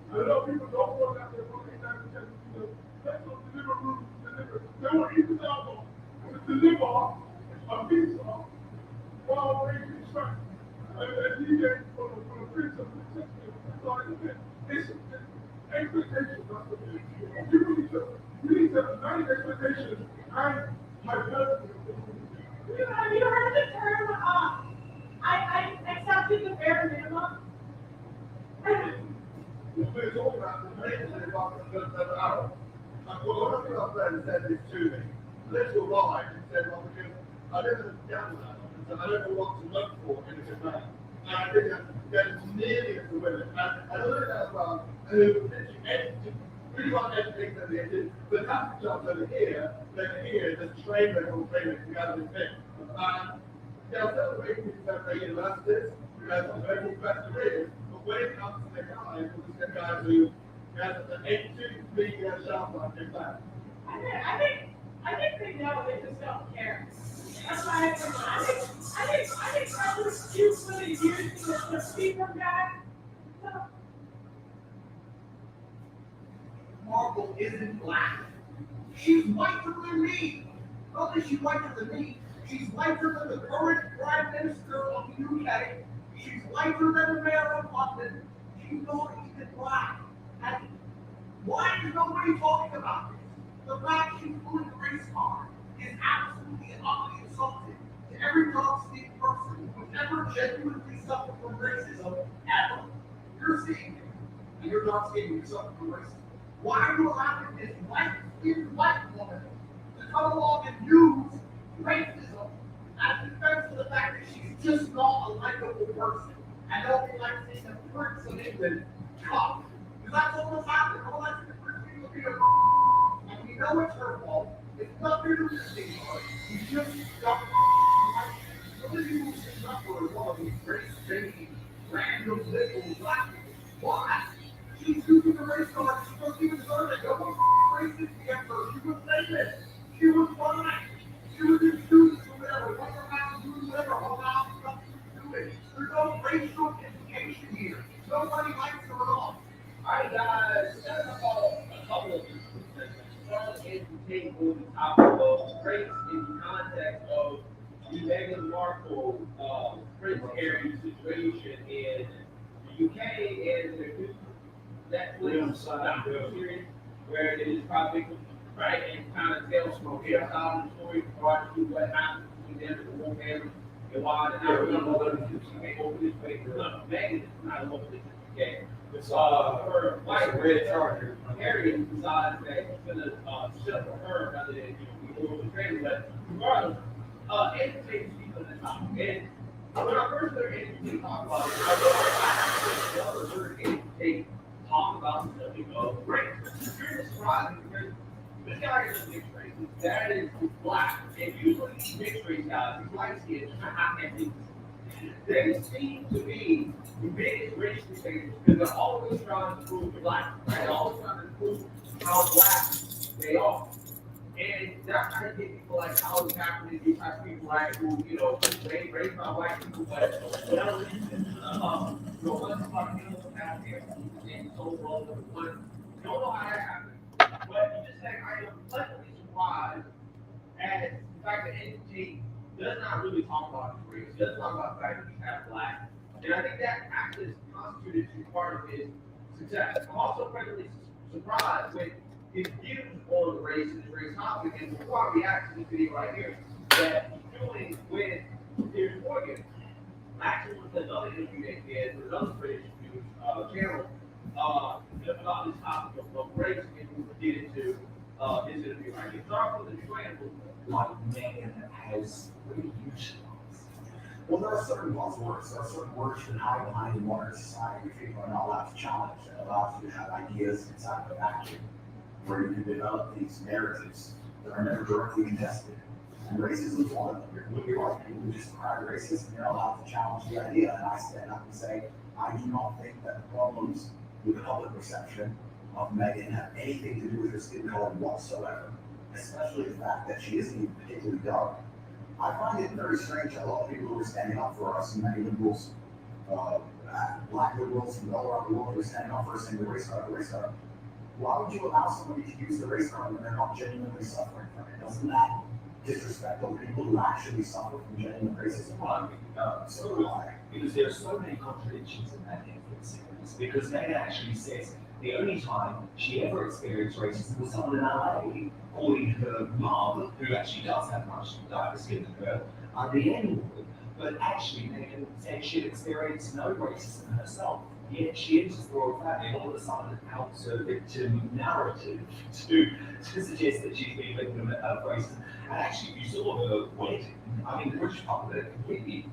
A lot of people don't want that they want 8, 9, and 10 to let them deliver room to deliver. They want each album to deliver a pizza while raising strength. And DJ for the prince of the system, it's expectations, that's what it is. You need to manage expectations and hypothetically.
Have you heard the term, I accepted the bare minimum?
We're talking about the maintenance of the hour. And one of our friends said this to me. Little lie, he said, well, because I live in a gambler, so I don't know what to look for in a good man. And I think that millions of women, and I learned that as well, who really want education that they did, but that's the jobs over here, just train them on training to gather this thing. They'll celebrate people at the universities, some very best careers, but when it comes to the guys, we'll just get guys who has an 8 to 3 year shelf life in that.
I think they know, they just don't care. That's why I think brothers too for the years to the speaker guy.
Marble isn't black. She's whiter than me. Not only is she whiter than me, she's whiter than the current Prime Minister of the UK. She's whiter than the Mayor of London. She's not even black. And why is nobody talking about this? The fact she's pulling the race card is absolutely utterly insulting to every dark-skinned person who's ever genuinely suffered from racism ever. You're seeing it, and you're dark-skinned and you're suffering from racism. Why are you allowing this white-skinned white woman to come along and use racism as defense of the fact that she's just not a likable person? And don't be like seeing the Prince of England tough. That's all that's happening. All that's people being and we know it's her fault. It's nothing to do with the thing. You just got some of you who suffer is one of these great thinking, random little black people. Why? She's using the race card. She doesn't even deserve it. No one racist against her. She was famous. She was fine. She was in students or whatever. What her house doing whatever. Her house stuff she was doing. There's no racial implication here. Nobody likes her at all.
Alright, guys, that's about a couple of things. First, is to take on the topic of race in the context of the Meghan Markle Prince Harry situation in the UK and the new Netflix documentary where it is probably right and kind of tells from their side of the story regarding to what happened between them and the whole family and why the she came over this way. No, Meghan is not over this UK. Her wife, Red Charger, Harry decides that he's gonna shut for her rather than be over the trailer. But regardless, education speaks on the topic. And when I first heard education talk about it, I never heard education talk about something of race. It's very surprising because this guy is mixed race. His dad is black, and usually mixed race guys, these light skinned, I can't think. They seem to be the biggest race debaters because they're always trying to prove black, right? They're always trying to prove how black they are. And that's how to get people like Colin Kaepernick, these type of people like who, they raised by white people, but for whatever reason, one fucking people out there and so wrong with one. Don't know how that happened. But you just say I am pleasantly surprised at the fact that NT does not really talk about his race, doesn't talk about the fact that he's half black. And I think that actually constituted to be part of his success. I'm also pleasantly surprised with his views on race and his race topic, and before I react to this video right here, that he's doing with Piers Morgan. Actually, with another interview that he had with another British news channel about this topic of race, and we get into his interview right here. Start with the example.
Like Meghan has really utilized.
Well, there are certain buzzwords, there are certain words you can hide behind in modern society which people are not allowed to challenge, and allows you to have ideas inside of a vacuum where you can develop these narratives that are never directly contested. And racism is one of them. You're completely right. People who just cry racism, you're allowed to challenge the idea. And I stand up and say, I do not think that the problems with the public perception of Meghan have anything to do with her skin color whatsoever, especially the fact that she isn't even particularly dark. I find it very strange that a lot of people who are standing up for us, and many liberals, black liberals from all around the world who are standing up for us saying the race card, the race card. Why would you allow somebody to use the race card when they're not genuinely suffering from it? Doesn't that disrespect the people who actually suffer from genuine racism?
Well, so do I. Because there are so many contradictions in that Netflix series. Because Meghan actually says the only time she ever experienced racism was someone in LA, calling her mom, who actually does have much darker skin than her, the N-word. But actually, Meghan said she'd experienced no racism herself. Yet she enters the royal family and all of a sudden outs her victim narrative to suggest that she's been a victim of racism. And actually, you saw her wedding. I mean, the British public completely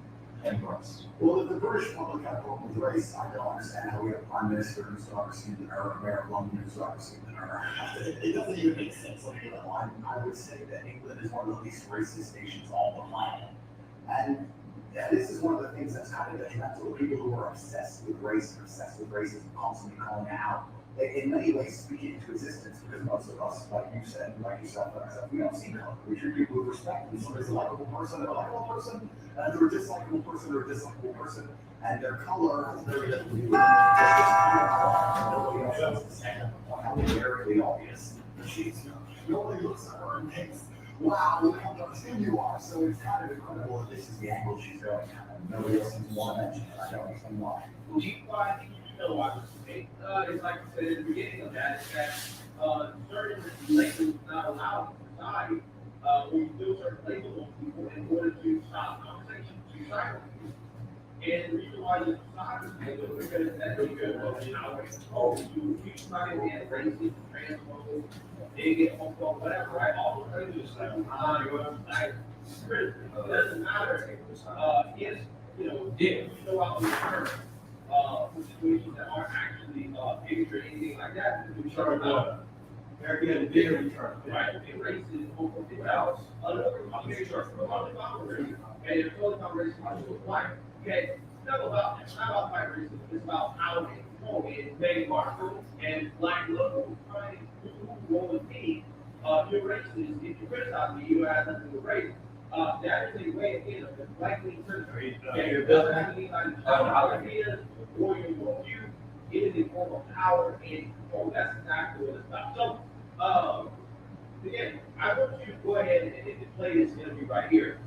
embraced.
Well, if the British public had a problem with race, I don't understand how we have a prime minister who's darker skinned than her, a mayor of London who's darker skinned than her. It doesn't even make sense. Like, I would say that England is one of the least racist nations on the planet. And this is one of the things that's kind of detrimental to people who are obsessed with race and obsessed with racism, constantly calling it out. They, in many ways, speak it into existence because most of us, like you said, like yourself, like I said, we don't see color. We treat people with respect. And somebody's a likable person, they're a likable person, and they're a dislikable person, they're a dislikable person, and their color has very little to do with it. Nobody else has to stand up and point out very obvious. She's, nobody looks at her and thinks, wow, look how dark skinned you are. So it's kind of incredible that this is the angle she's going at. And nobody else seems to want to mention it. I don't understand why.
Well, I think you know why. It's like I said at the beginning of that, certain labels not allowed in society, when you do certain labels on people in order to stop conversation, to silence people. And the reason why you stop is because that's because, you somebody in the racist, transphobic, they get hooked on whatever, right? All those things are like, it doesn't matter if, if you go out and return for situations that aren't actually actually, bigotry or anything like that.
We charge, very good, beer we charge.
Right, it raises over the house. I'm very sure for a lot of conversation. And it's totally conversation about what's white. Okay, it's not about white racism, it's about how it made Marshall and black local trying who will be your racist. If you criticize me, you have nothing to race. That is a way again of likely surgery. Okay, it doesn't have to be like ideas or your worldview. It is a form of power and control. That's exactly what it's about. So, again, I want you to go ahead and play this interview right here,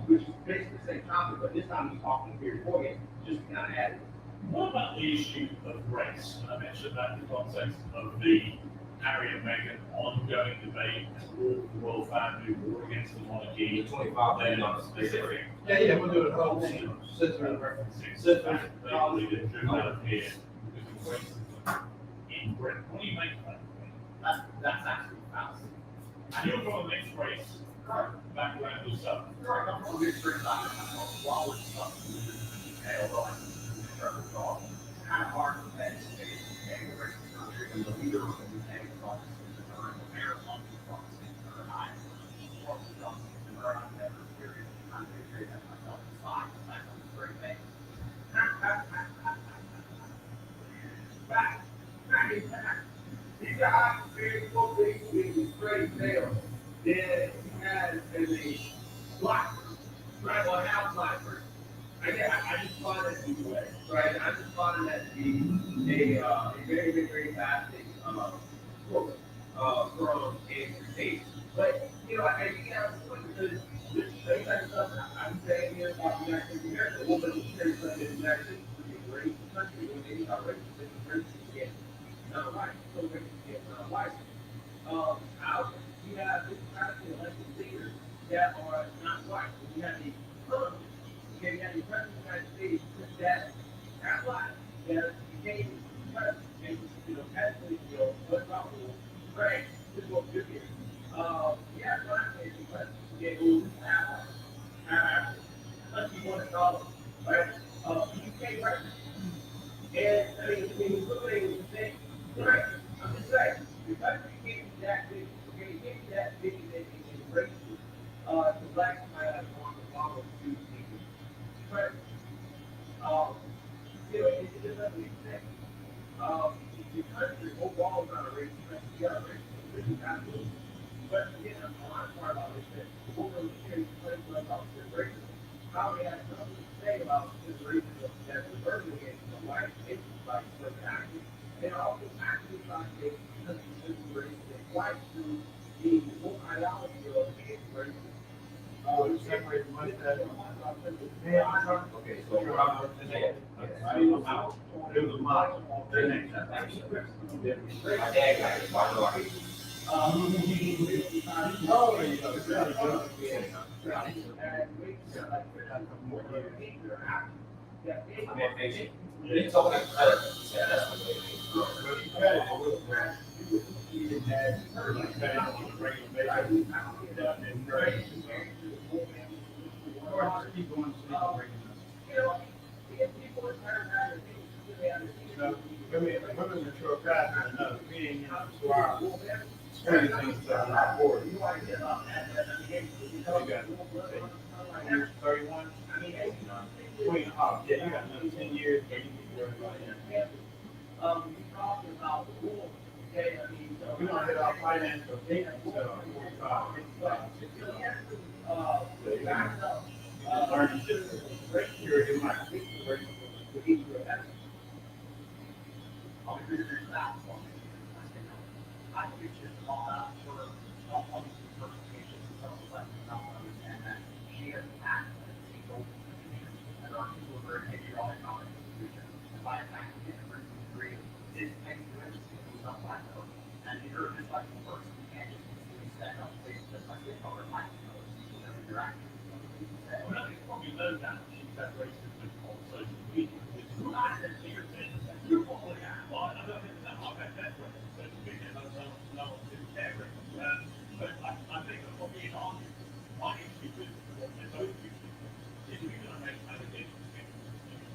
which is basically the same topic, but this time he's talking here for you, just to kind of add it.
What about the issue of race? I mentioned that in the context of the Harry and Meghan ongoing debate, war for the royal family, war against the monarchy.
The 25
Then
million
specific.
Yeah, we'll do it whole thing.
Referencing that they did drew out here because of racism in Britain. What do you make of that?
That's actually fallacy.
And you're from a mixed race background yourself.
Correct, I'm from a mixed race background, while we're stuck in the UK, although I'm from the dog, it's kind of hard to say it's a racist country, and the leader of the UK is obviously the current American policy, or I, or the Johnson, or I've never experienced the kind of history that myself is fine, that's a great thing. Back in time, these guys very quickly with his great tail. Then he has as a black, right, well, now black person. I just find that to be way, right? I just find that to be a very, very, very bad thing, quote, from a state. But, you know, I think that's because this same type of stuff I'm saying here about the United States of America, well, but the United States of America is a great country, when they are racist, it's racist again. Not white, so racist again, not white. However, you have this kind of elected leaders that are not white. You have the you have the president of the United States that not black, that became president, and technically, what about the right? This is what we're here. Yeah, black man, the president, yeah, who have let's be $100, right? You became president. And I mean, when you look at it, you think, right? I'm just saying, the country can't be that big, okay, it can't be that big that it can race the black might have gone to follow suit people. But, it just doesn't make sense. The country overall is not a racist country, we are a racist country, but again, the hard part about it is that we're going to change the place about this racism. How we have nothing to say about this racism that's reverting against the white people, like certain actions, and also actually trying to make this racist white through the whole ideology of anti-racism.
Separate money that.
Okay, so
I mean, it was a model.
my dad got it, so I know I can.
Oh, there you go.
I'm impatient. He told me, he said that's the way it is.
Women mature faster than us. We ain't into our screen things that are not bored. You got, say, 31? 20, oh, yeah, you got another 10 years, but you need to worry about that.
Talking about the war, okay, I mean,
We don't hit our financial peak until 45, 55, 60.
back up.
Learning just security in life.
I think it's just all out sort of interpretation of something like not understand that she has act as a single and our people are very heavy on economic institution. And by attacking the university degree, it makes the university not black though. And you're just like the person, you can't just simply stand up and say just like this color, black color, whatever your action is.
Well, no, it's probably known that she's had racism on social media. It's not that you're saying that you're probably well, I don't think that I've had that on social media. No one didn't care. But I think that what being honest, my issue with what they're both using is we're going to make allegations against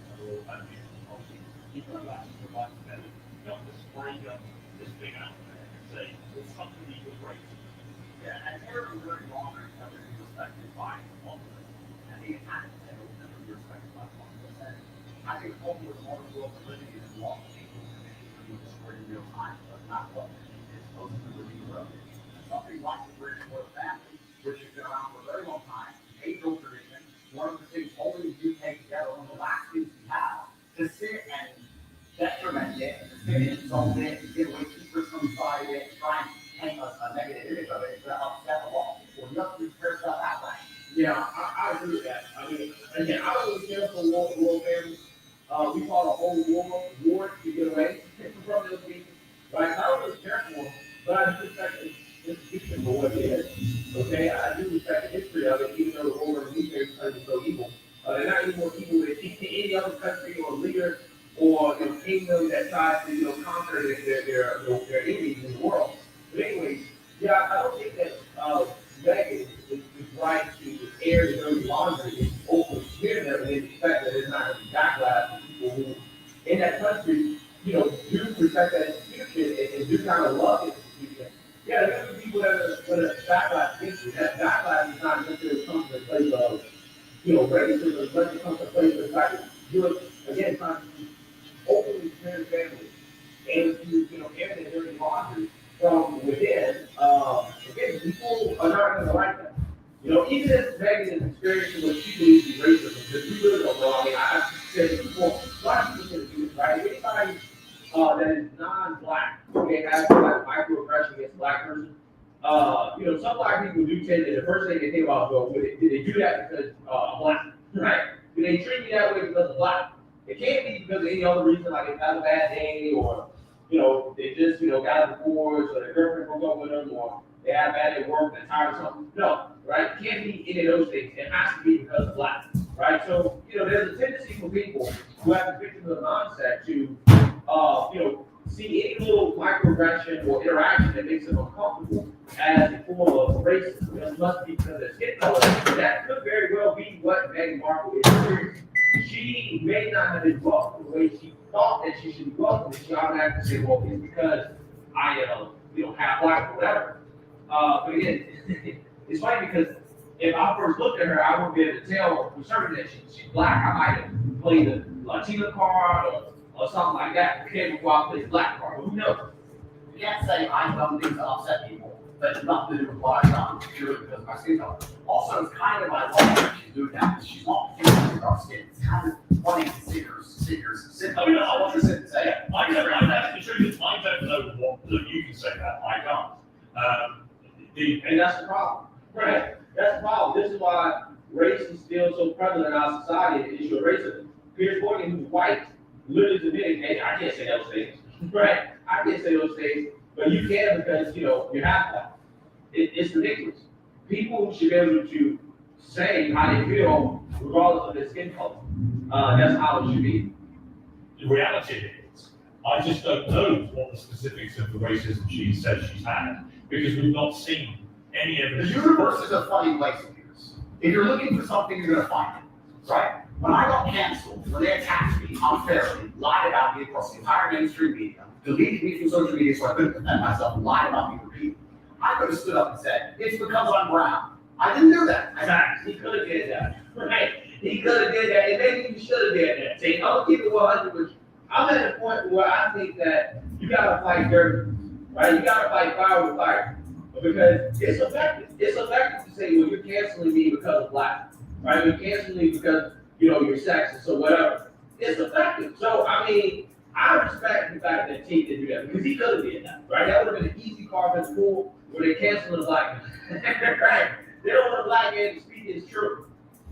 the royal family. Obviously, keep our lives better, not just spring up this thing out there and say, it's something you can break.
Yeah, and they're really wrong or never be respected by one. I think it has to never be respected by one. I think home was more world living is long people who destroyed in real time, but not what it's supposed to be real. Something like the British royal family, which has been around for a very long time, age-old tradition, one of the things holding the UK together, one of the last things we have, to sit and detriment it, to sit and insult it, to give away secrets from inside it, try and paint a negative image of it, it's gonna upset the law. Well, nothing cares about that way.
Yeah, I agree with that. I mean, again, I don't really care for war families. We fought a whole war to get away from those people. Right? I don't really care for them, but I do respect the institution for what it is. Okay? I do respect the history of it, even though the war in the UK is so evil. They're not any more evil than any other country or leader or kingdom that tries to conquer their enemies in the world. But anyways, yeah, I don't think that Megan is right to air the dirty laundry and open smear them and expect that there's not going to be backlash from people who in that country, do respect that institution and do kind of love the institution. Yeah, there's going to be people that are going to backlash against it. That backlash is not necessarily come from a place of, racism, but it comes from a place of the fact that you're, again, trying to openly smear families and to, air the dirty laundry from within. Again, people are not going to like that. Even if Megan is experiencing what she believes to be racism, because we really don't know. I mean, I've said it before, a lot of people can do this, right? Anybody that is non-black, okay, has like microaggression against a black person. Some black people do tend to, the first thing they think about is, well, did they do that because I'm black, right? Did they treat me that way because I'm black? It can't be because of any other reason, like they've had a bad day, or, they just, got a divorce, or their girlfriend broke up with them, or they had a bad day at work, they're tired of something. No, right? It can't be any of those things. It has to be because of black, right? So, there's a tendency for people who have the victim of the mindset to, see any little microaggression or interaction that makes them uncomfortable as a form of racism. It must be because of skin color. That could very well be what Meghan Markle is experiencing. She may not have been welcomed the way she thought that she should be welcomed. She automatically say, well, it's because I am, half black or whatever. But again, it's funny because if I first looked at her, I wouldn't be able to tell for certain that she's black. I might have played the Latina card or something like that before I played the black card. But who knows?
You can't say I've done things to upset people, but nothing to do with what I've done purely because of my skin color. Also, it's kind of ironic that she's doing that because she's not feeling with our skin. It's kind of funny to see her.
I mean, I
want to sit and say it.
I that's the truth is, I don't know what, look, you can say that, I can't.
And that's the problem, right? That's the problem. This is why race is still so prevalent in our society, the issue of racism. Piers Morgan, who's white, literally admitting, hey, I can't say those things, right? I can't say those things, but you can because, you're half black. It's ridiculous. People should be able to say how they feel regardless of their skin color. That's how it should be.
The reality is, I just don't know what the specifics of the racism she says she's had, because we've not seen any
The
evidence.
universe is a funny place of yours. If you're looking for something, you're going to find it, right? When I got canceled, when they attacked me unfairly, lied about me across the entire mainstream media, deleted me from social media so I couldn't defend myself, lied about me repeatedly, I could have stood up and said, it's because I'm brown. I didn't do that.
Exactly. He could have did that, right? He could have did that, and maybe he should have did that. See, I'm gonna keep it 100 with you. I'm at a point where I think that you gotta fight dirty, right? You gotta fight fire with fire, because it's effective. It's effective to say, well, you're canceling me because of black, right? You're canceling me because you're sexist or whatever. It's effective. So I mean, I respect the fact that T didn't do that because he could have did that, right? That would have been an easy card to pull where they're canceling a black man, right? They don't want a black man to speak his truth,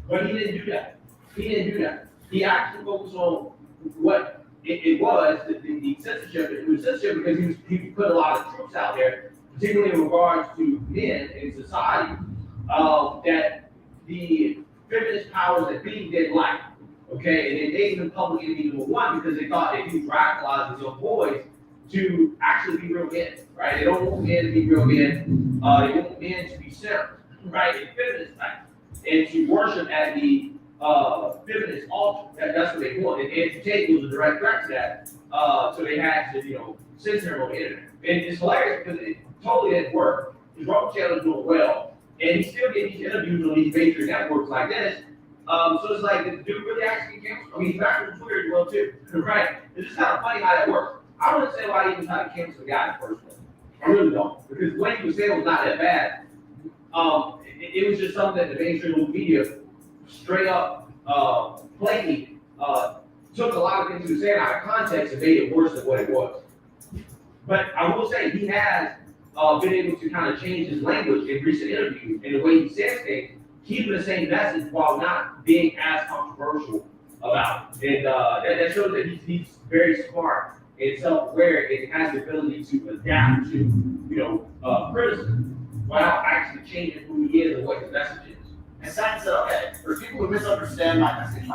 but he didn't do that. He didn't do that. He actually focused on what it was, the censorship. It was censorship because he put a lot of troops out there, particularly in regards to men in society, that the feminist powers that be didn't like. Okay, and they made him public enemy number one because they thought that he was radicalizing his young boys to actually be real men, right? They don't want men to be real men. They want men to be simps, right? And feminist type, and to worship at the
feminist altar. That's what they want. And Andrew Tate was a direct threat to that. So they had to, censor him on the internet. And it's hilarious because it totally didn't work. His Rumble channel is doing well, and he's still getting these interviews on these major networks like this. So it's like, the dude really actually canceled. I mean, he's back on Twitter as well too, right? It's just kind of funny how that works. I don't understand why he even tried to cancel the guy in the first place. I really don't, because what he was saying was not that bad. It was just something that the mainstream media straight up, plainly, took a lot of things he was saying out of context and made it worse than what it was. But I will say he has been able to kind of change his language in recent interviews and the way he says things, keeping the same message while not being as controversial about it. And that shows that he's very smart and self-aware and has the ability to adapt to, criticism without actually changing who he is and what his message is.
And Satan said, okay, for people who misunderstand my message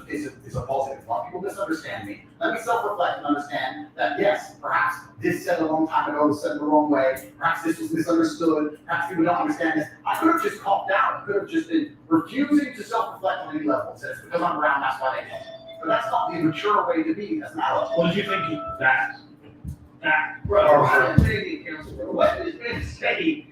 is a positive one. People misunderstand me. Let me self-reflect and understand that, yes, perhaps this said a long time ago was said the wrong way. Perhaps this was misunderstood. Perhaps people don't understand this. I could have just coughed out. I could have just been refusing to self-reflect on any level. Said it's because I'm brown, that's why they can't. But that's not the mature way to be. That's not
What did you think bro, I didn't say the council, bro. What did this man say?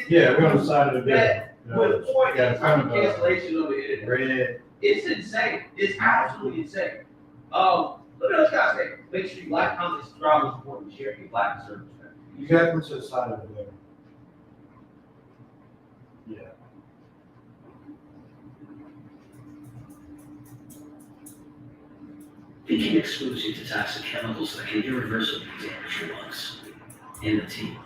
Yeah, we're on the side of the bed.
With the point of cancellation of the internet.
Red.
It's insane. It's absolutely insane. Let me know what you guys think. Make sure you like, comment, subscribe, and support, and share. Keep like and service.
You got them to the side of the bed. Yeah.
It can expose you to toxic chemicals that can irreversibly damage your lungs and the teeth.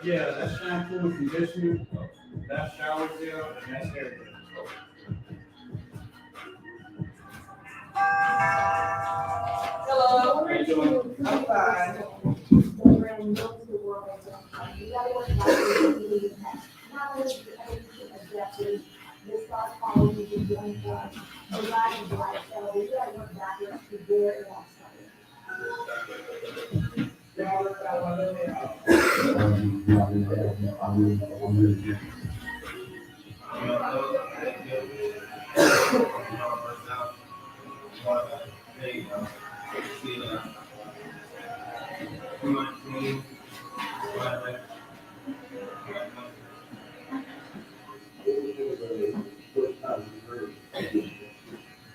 Yeah, that's shampoo and conditioner, that's shower gel, and that's hair gel.
Hello.
How you doing?
I'm fine.
This starts following you doing a lot of lifestyle. We gotta work backwards to where it all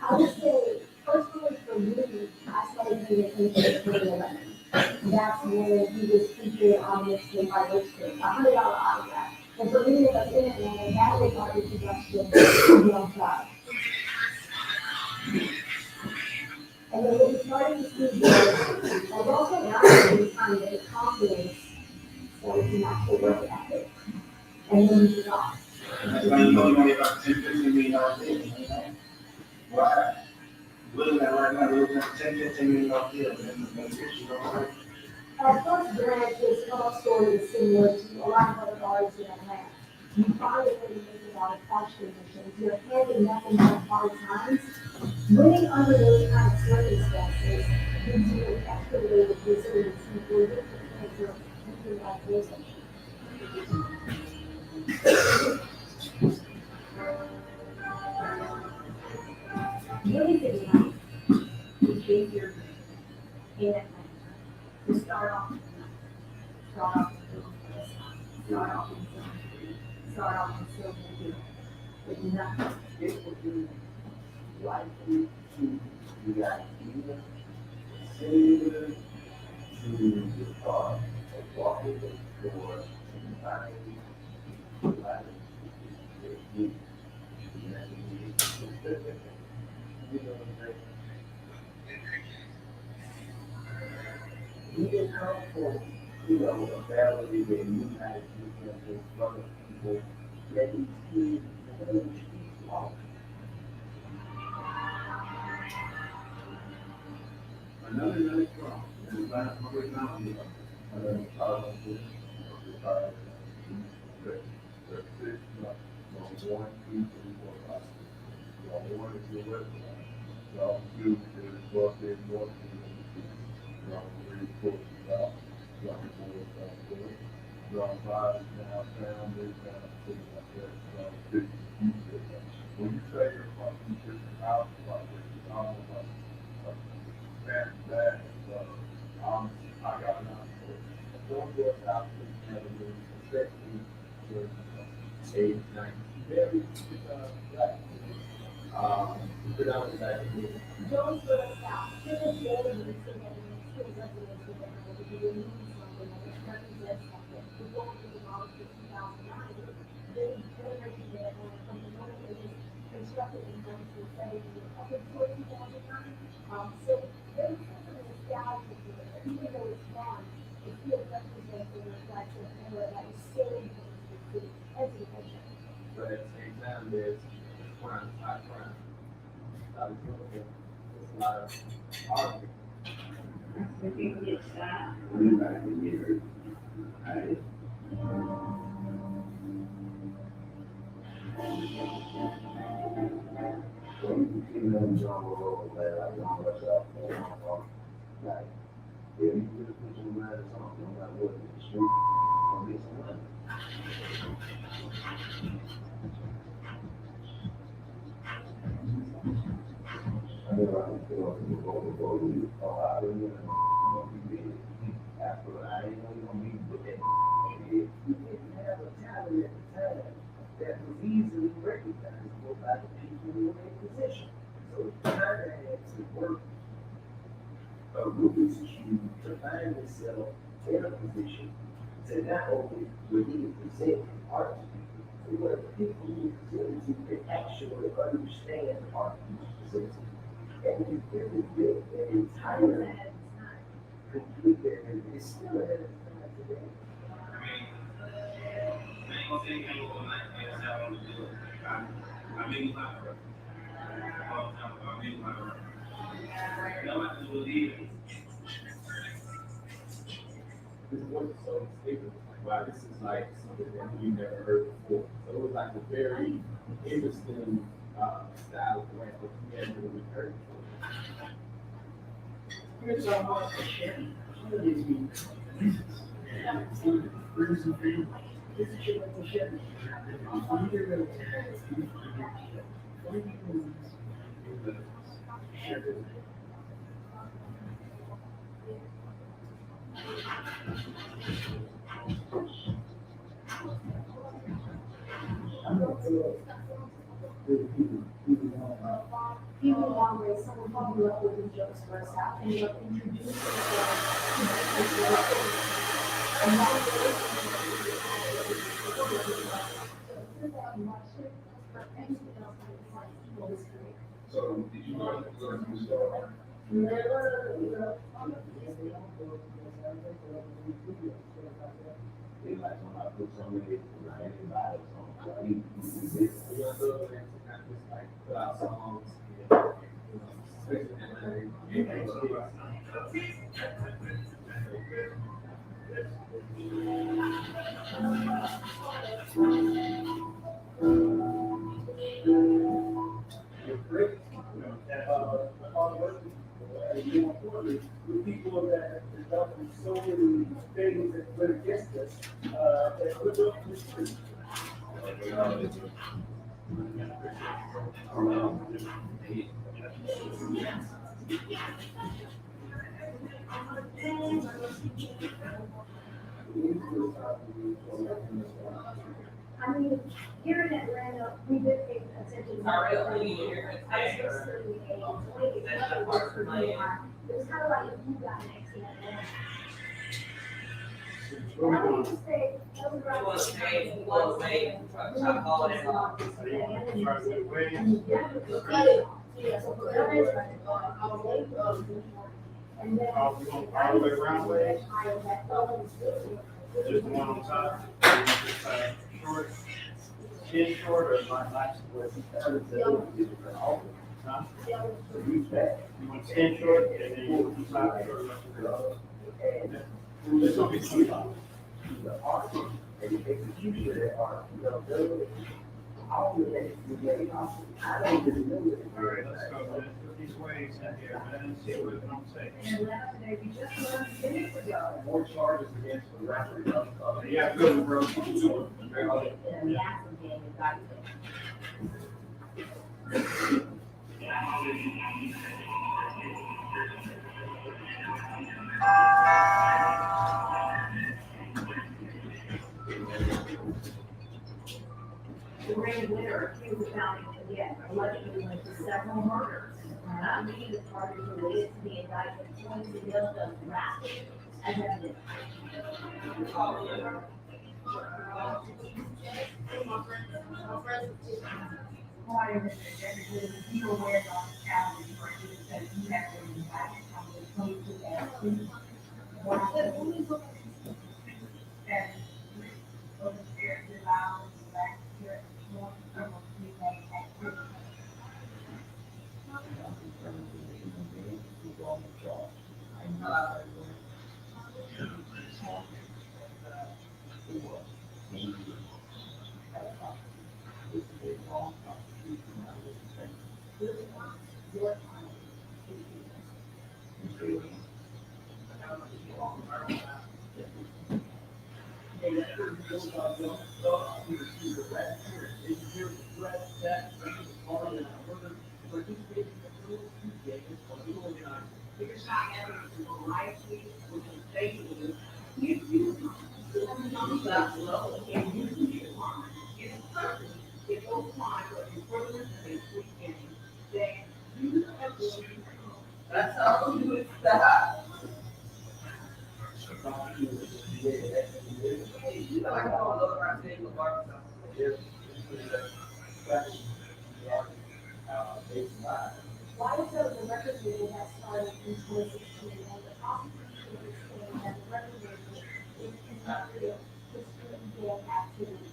I would say, personally for me, I started paying attention to 2011. That's when he was featured on this thing by Rich Kids. I heard about a lot of that. And for me, as a internet, that was our introduction to Young Child. And then when we started to see this, I was also not really trying to get confidence started to actually work ethic. And then he lost.
You only money about $10-15 million a day. Right. Looking at right now, we're looking at $10-15 million deal.
At first glance, this whole story is similar to a lot of other artists in Atlanta. You find it when you think about a cash positions, you're handing nothing but hard times. Winning under those kind of circumstances gives you an extra way of resilience for you to your thinking like this. Really good night. You change your in Atlanta. You start off in silver, with nothing.
This would be likely to be either similar to the thought of walking the door and finding you can come for, a family that united with other people, that these kids, another nice problem, and the last public mountain,
one is your website. Two is go up there, north, three, four is out. Four is out there. Five is downtown, there's down, things like that. Six is future. When you say you're from future house project, it's almost like that, I got an answer. Don't go out to the other room, especially for 8, 9, very, black. Predominantly black people.
Don't go south. There's a board in the city that makes sure residents with technology will need something that represents something. The board was demolished in 2009. They generated that from the moment it was constructed in 1970 up until 2009. So there's something nostalgic here. Even though it's gone, it still represents and reflects an era that is so important to the city and to the nation.
But at the same time, there's crime, high crime. A lot of people, there's a lot of arguing.
When people get shot.
Everybody can get hurt. Right? So you know, John will like, I don't know what's up. Like, if you really put your mind to something, no matter what, in the street, you're gonna get some money. I never feel like you go to you. Oh, I really want to be big. After I didn't know you gonna be big. If you didn't have a talent at the time that was easily recognizable by the people who were in position. So you kind of had to work a Rubik's Cube to find yourself in a position to not only really present art to people, but the people who present it can actually understand art presented. And you really built an entire complete that, and it's still ahead of time today.
I mean,
This voice is so distinctive. Like, wow, this is like something that you never heard before. So it was like a very interesting style of rap that you hadn't really heard before.
Here's our mark for sharing. Holidays mean friends and family. Visit your local Chevy. Find your road tags, you find your deal. Find your ones, your roads. Chevy.
I'm not sure.
People always, someone probably left with the jokes for us out and you're introducing yourself and
So did you know that you saw?
They like when I put somebody like anybody on.
You know, those things to kind of just like put out songs and, you know,
You're great. And more importantly, the people that have done so many things that went against us, that put up the street.
I mean, here in Atlanta, we did pay attention.
I really need to hear it.
I was just really paying attention.
That's the part for me.
It was kind of like if you got next in Atlanta. I would say, that was right.
One way, I'm calling it.
Yeah, so for that is right. I was late, and then.
All the way around way? Just the one on top? Short, chin short or like split? Huh? You want chin short and then you want top short? This will be too long.
The art and the execution of that art, you know,
All of that is very awesome. I don't even know it.
All right, let's go, man. Put these waves in here, man. See what I'm saying.
And last day, we just learned minutes ago.
More charges against the record of.
Yeah, good, bro.
And we asked them again, we got it. The Ray Winter accused of founding, again, allegedly linked to several murders. Not many of the charges related to the indictment points to guilt of harassment as evidence. Prior to the judge, you aware of the challenge for you that you have been invited from the 22 and and over there, the violence, last year, more from a female activity. That's how we do it. You know, I can all over our state of Arkansas. Why is the record meeting that started in 2016 and the prosecution is saying that the record meeting is conducted with student activity?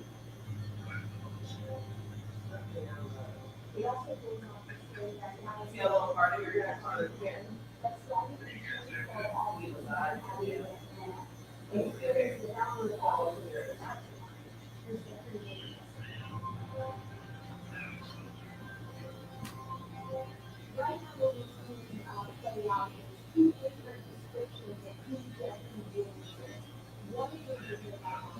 It also goes on to say that now.
See a little party, you're gonna call it again.
That's why we can for all the design idea and it's the downward all of their right now, we're looking play out two different descriptions of who gets who deals with. One of them is about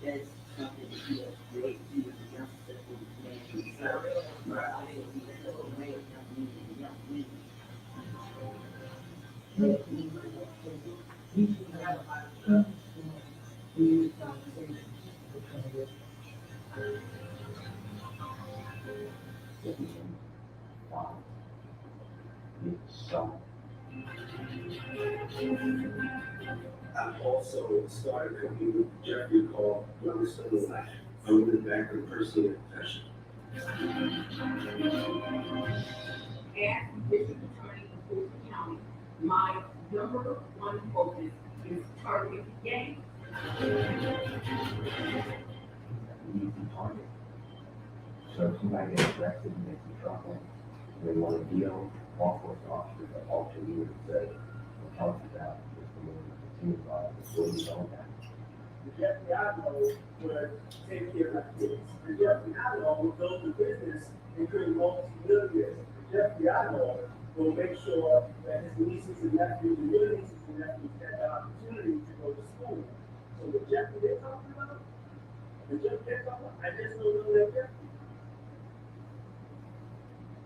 That's something that you have great deal of young people make yourself. I think it's a way of young men.
I also started a new Jeffrey called Youngstone Life. I went back in personal confession.
As district attorney in Fulton County, my number one focus is targeting gangs.
Easy target. So if somebody gets arrested and makes a trouble, they want to deal, law enforcement officers are all to you and say, we'll talk about this, we're going to continue by this, what do you know about?
The FBI would take care of my kids. The FBI would build the business and create multi-millionaires. The FBI will make sure that his nieces and nephews and your nieces and nephews have the opportunity to go to school. So the Jeffrey they're talking about, I just don't know that Jeffrey.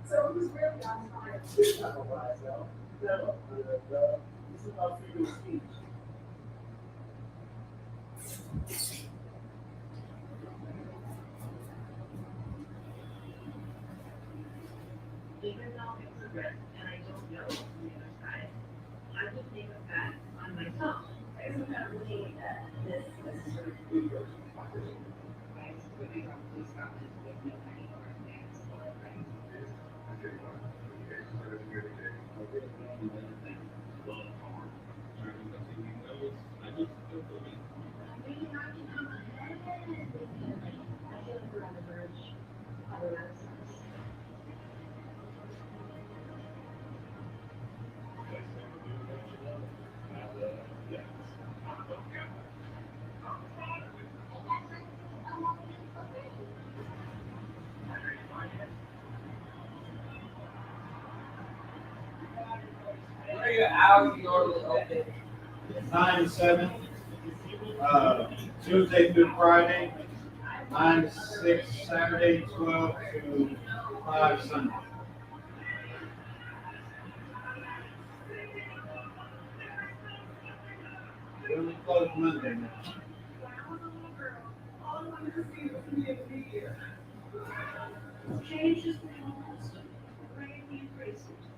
So he's really on fire. It's not a lie, no. No, this is about freedom of speech.
Even though it's a risk and I don't know from the other side, I would take a bet on myself. I would not believe that this is sort of right? Would be from police comments with no any more advance or right? Maybe I can come ahead because I feel like we're on the verge of a renaissance.
the hours you normally open?
9 to 7. Tuesday through Friday. 9 to 6 Saturday. 12 to 5 Sunday. Really close Monday now.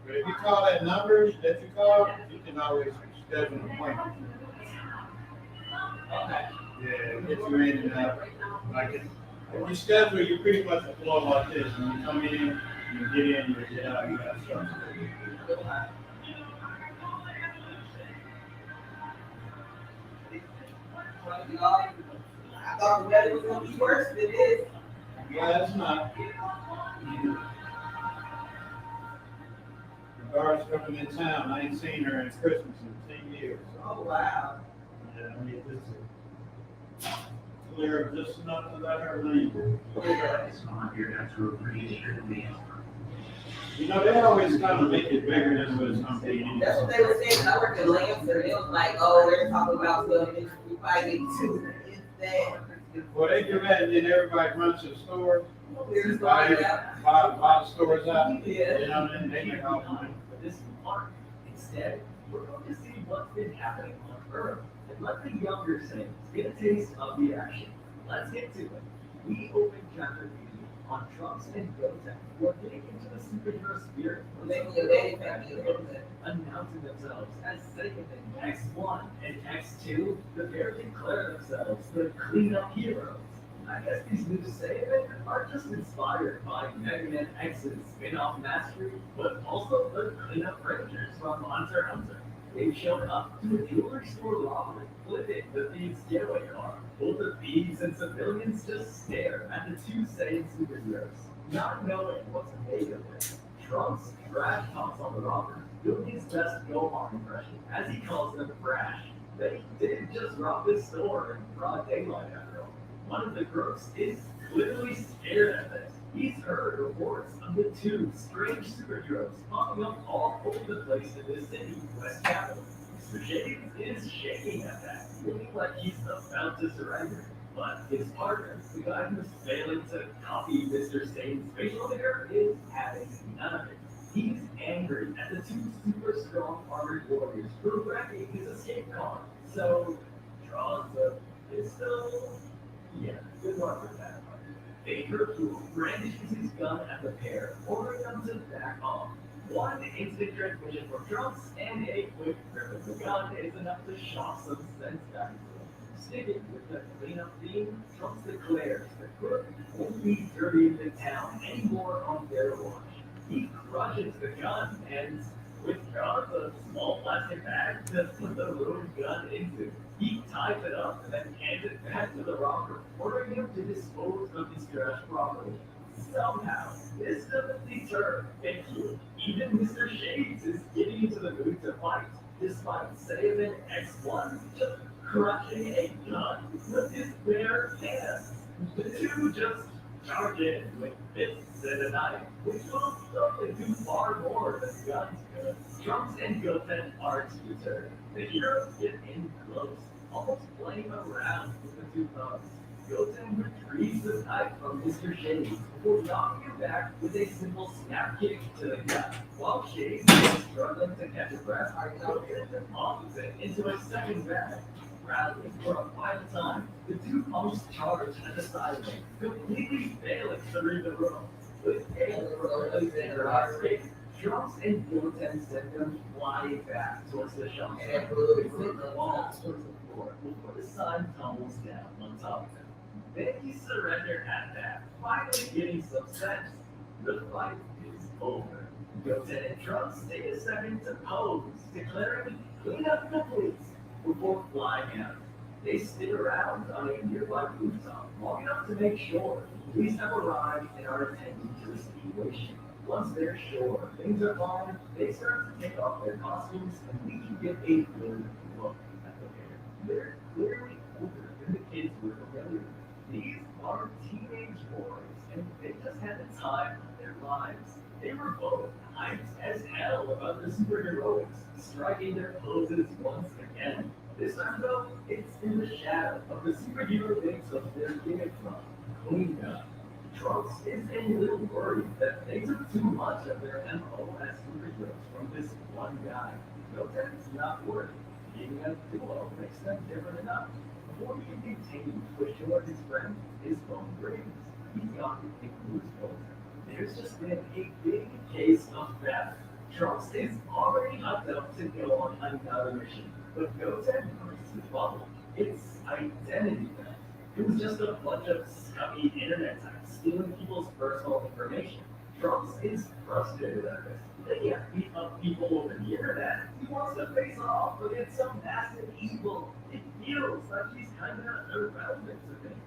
But if you call that number that you called, you can always schedule an appointment.
Okay.
Yeah, get you in and out. Like if you schedule, you pretty much a flow like this. When you come in, you get in, you get out, you got stuff.
I thought the weather was gonna be worse than this.
Yeah, it's not. The guard's coming in town. I ain't seen her in Christmas in 10 years.
Oh, wow.
Yeah, I need this to clear just enough to let her leave. You know, they always kind of make it bigger than what it's going to be.
That's what they were saying. I worked at Lancer. It was like, oh, they're talking about stuff that we might get to.
Well, they do that, and then everybody runs to the store.
There's
Buy the stores out.
Yeah.
You know, and they make all the money.
But this is Mark. Instead, we're going to see what's been happening on Earth and let the younger saints get a taste of the action. Let's get to it. We open chapter 3 on Trump's and Gotek. We're getting into the superhero spirit.
Making your daddy family a little bit.
Announcing themselves as Satan in X1 and X2, the pair declare themselves the cleanup heroes. I guess these new Saiyamen are just inspired by Mega Man X's spin-off mastery, but also the cleanup rangers from Hunter x Hunter. They've shown up to a jewelry store robbery, flipping the thieves' getaway car. Both the thieves and civilians just stare at the two Saiyan superheroes, not knowing what's made of it. Trunks trash talks on the robbers, doing his best Gohan impression, as he calls them brash. They didn't just rob this store in broad daylight after all. One of the crooks is literally scared at this. He's heard reports of the two strange superheroes popping up all over the place in this city, West Capital. Mr. Shades is shaking at that, looking like he's about to surrender. But his partner, the guy who's failing to copy Mr. Sane's facial hair, is having none of it. He's angry at the two super strong armored warriors who are wrecking his escape car. So, draws a pistol. Yeah, good luck with that. Baker, who brandishes his gun at the pair, ordering them to back off. One instant transmission from Trunks and a quick grip of the gun is enough to shock some sense back into him. Sticking with the cleanup theme, Trunks declares the crook won't be dirtying the town anymore on their watch. He crushes the gun and withdraws a small plastic bag to put the ruined gun into. He ties it up and then hands it back to the robber, ordering him to dispose of his trash properly. Somehow, this doesn't deter Vicky. Even Mr. Shades is getting into the mood to fight, despite Saiyaman X1 just crushing a gun with his bare hands. The two just charge in with fists and a knife, which will certainly do far more than guns could. Trunks and Goten are to deter. The heroes get in close, almost playing around with the two thugs. Goten retrieves the knife from Mr. Shades before knocking him back with a simple snap kick to the gut. While Shades is struggling to catch a breath, Goten deposits it into a second bag. Rattling for a final time, the two punks charge at the side of him, completely failing to read the room. With Alexander escape, Trunks and Goten send them flying back towards the shelter. And the wall towards the floor before the sun tumbles down on top of them. Then he surrendered at that, finally getting some sense. The fight is over. Goten and Trunks take a second to pose, declaring cleanup complete before flying out. They stick around on a nearby rooftop long enough to make sure police have arrived and are attending to the situation. Once they're sure things are fine, they start to take off their costumes and we can get a good look at the pair. They're clearly older than the kids we're familiar with. These are teenage boys and they just had the time of their lives. They were both hyped as hell about the superheroics, striking their poses once again. This time though, it's in the shadow of the superhero mix of their gimmick from Queen. Trunks is a little worried that they took too much of their MO as superheroes from this one guy. No, that's not working. Being a duo makes them different enough. Before he can continue to push toward his friend, his phone rings. He's got to pick who's phone. There's just been a big case of theft. Trunks is already hyped up to go on another mission, but Goten bursts his bubble. It's identity theft. It was just a bunch of scummy internet types stealing people's personal information. Trunks is frustrated at this. They can't beat up people over the internet. He wants to face off against some massive evil. It feels like he's kind of irrelevant to things.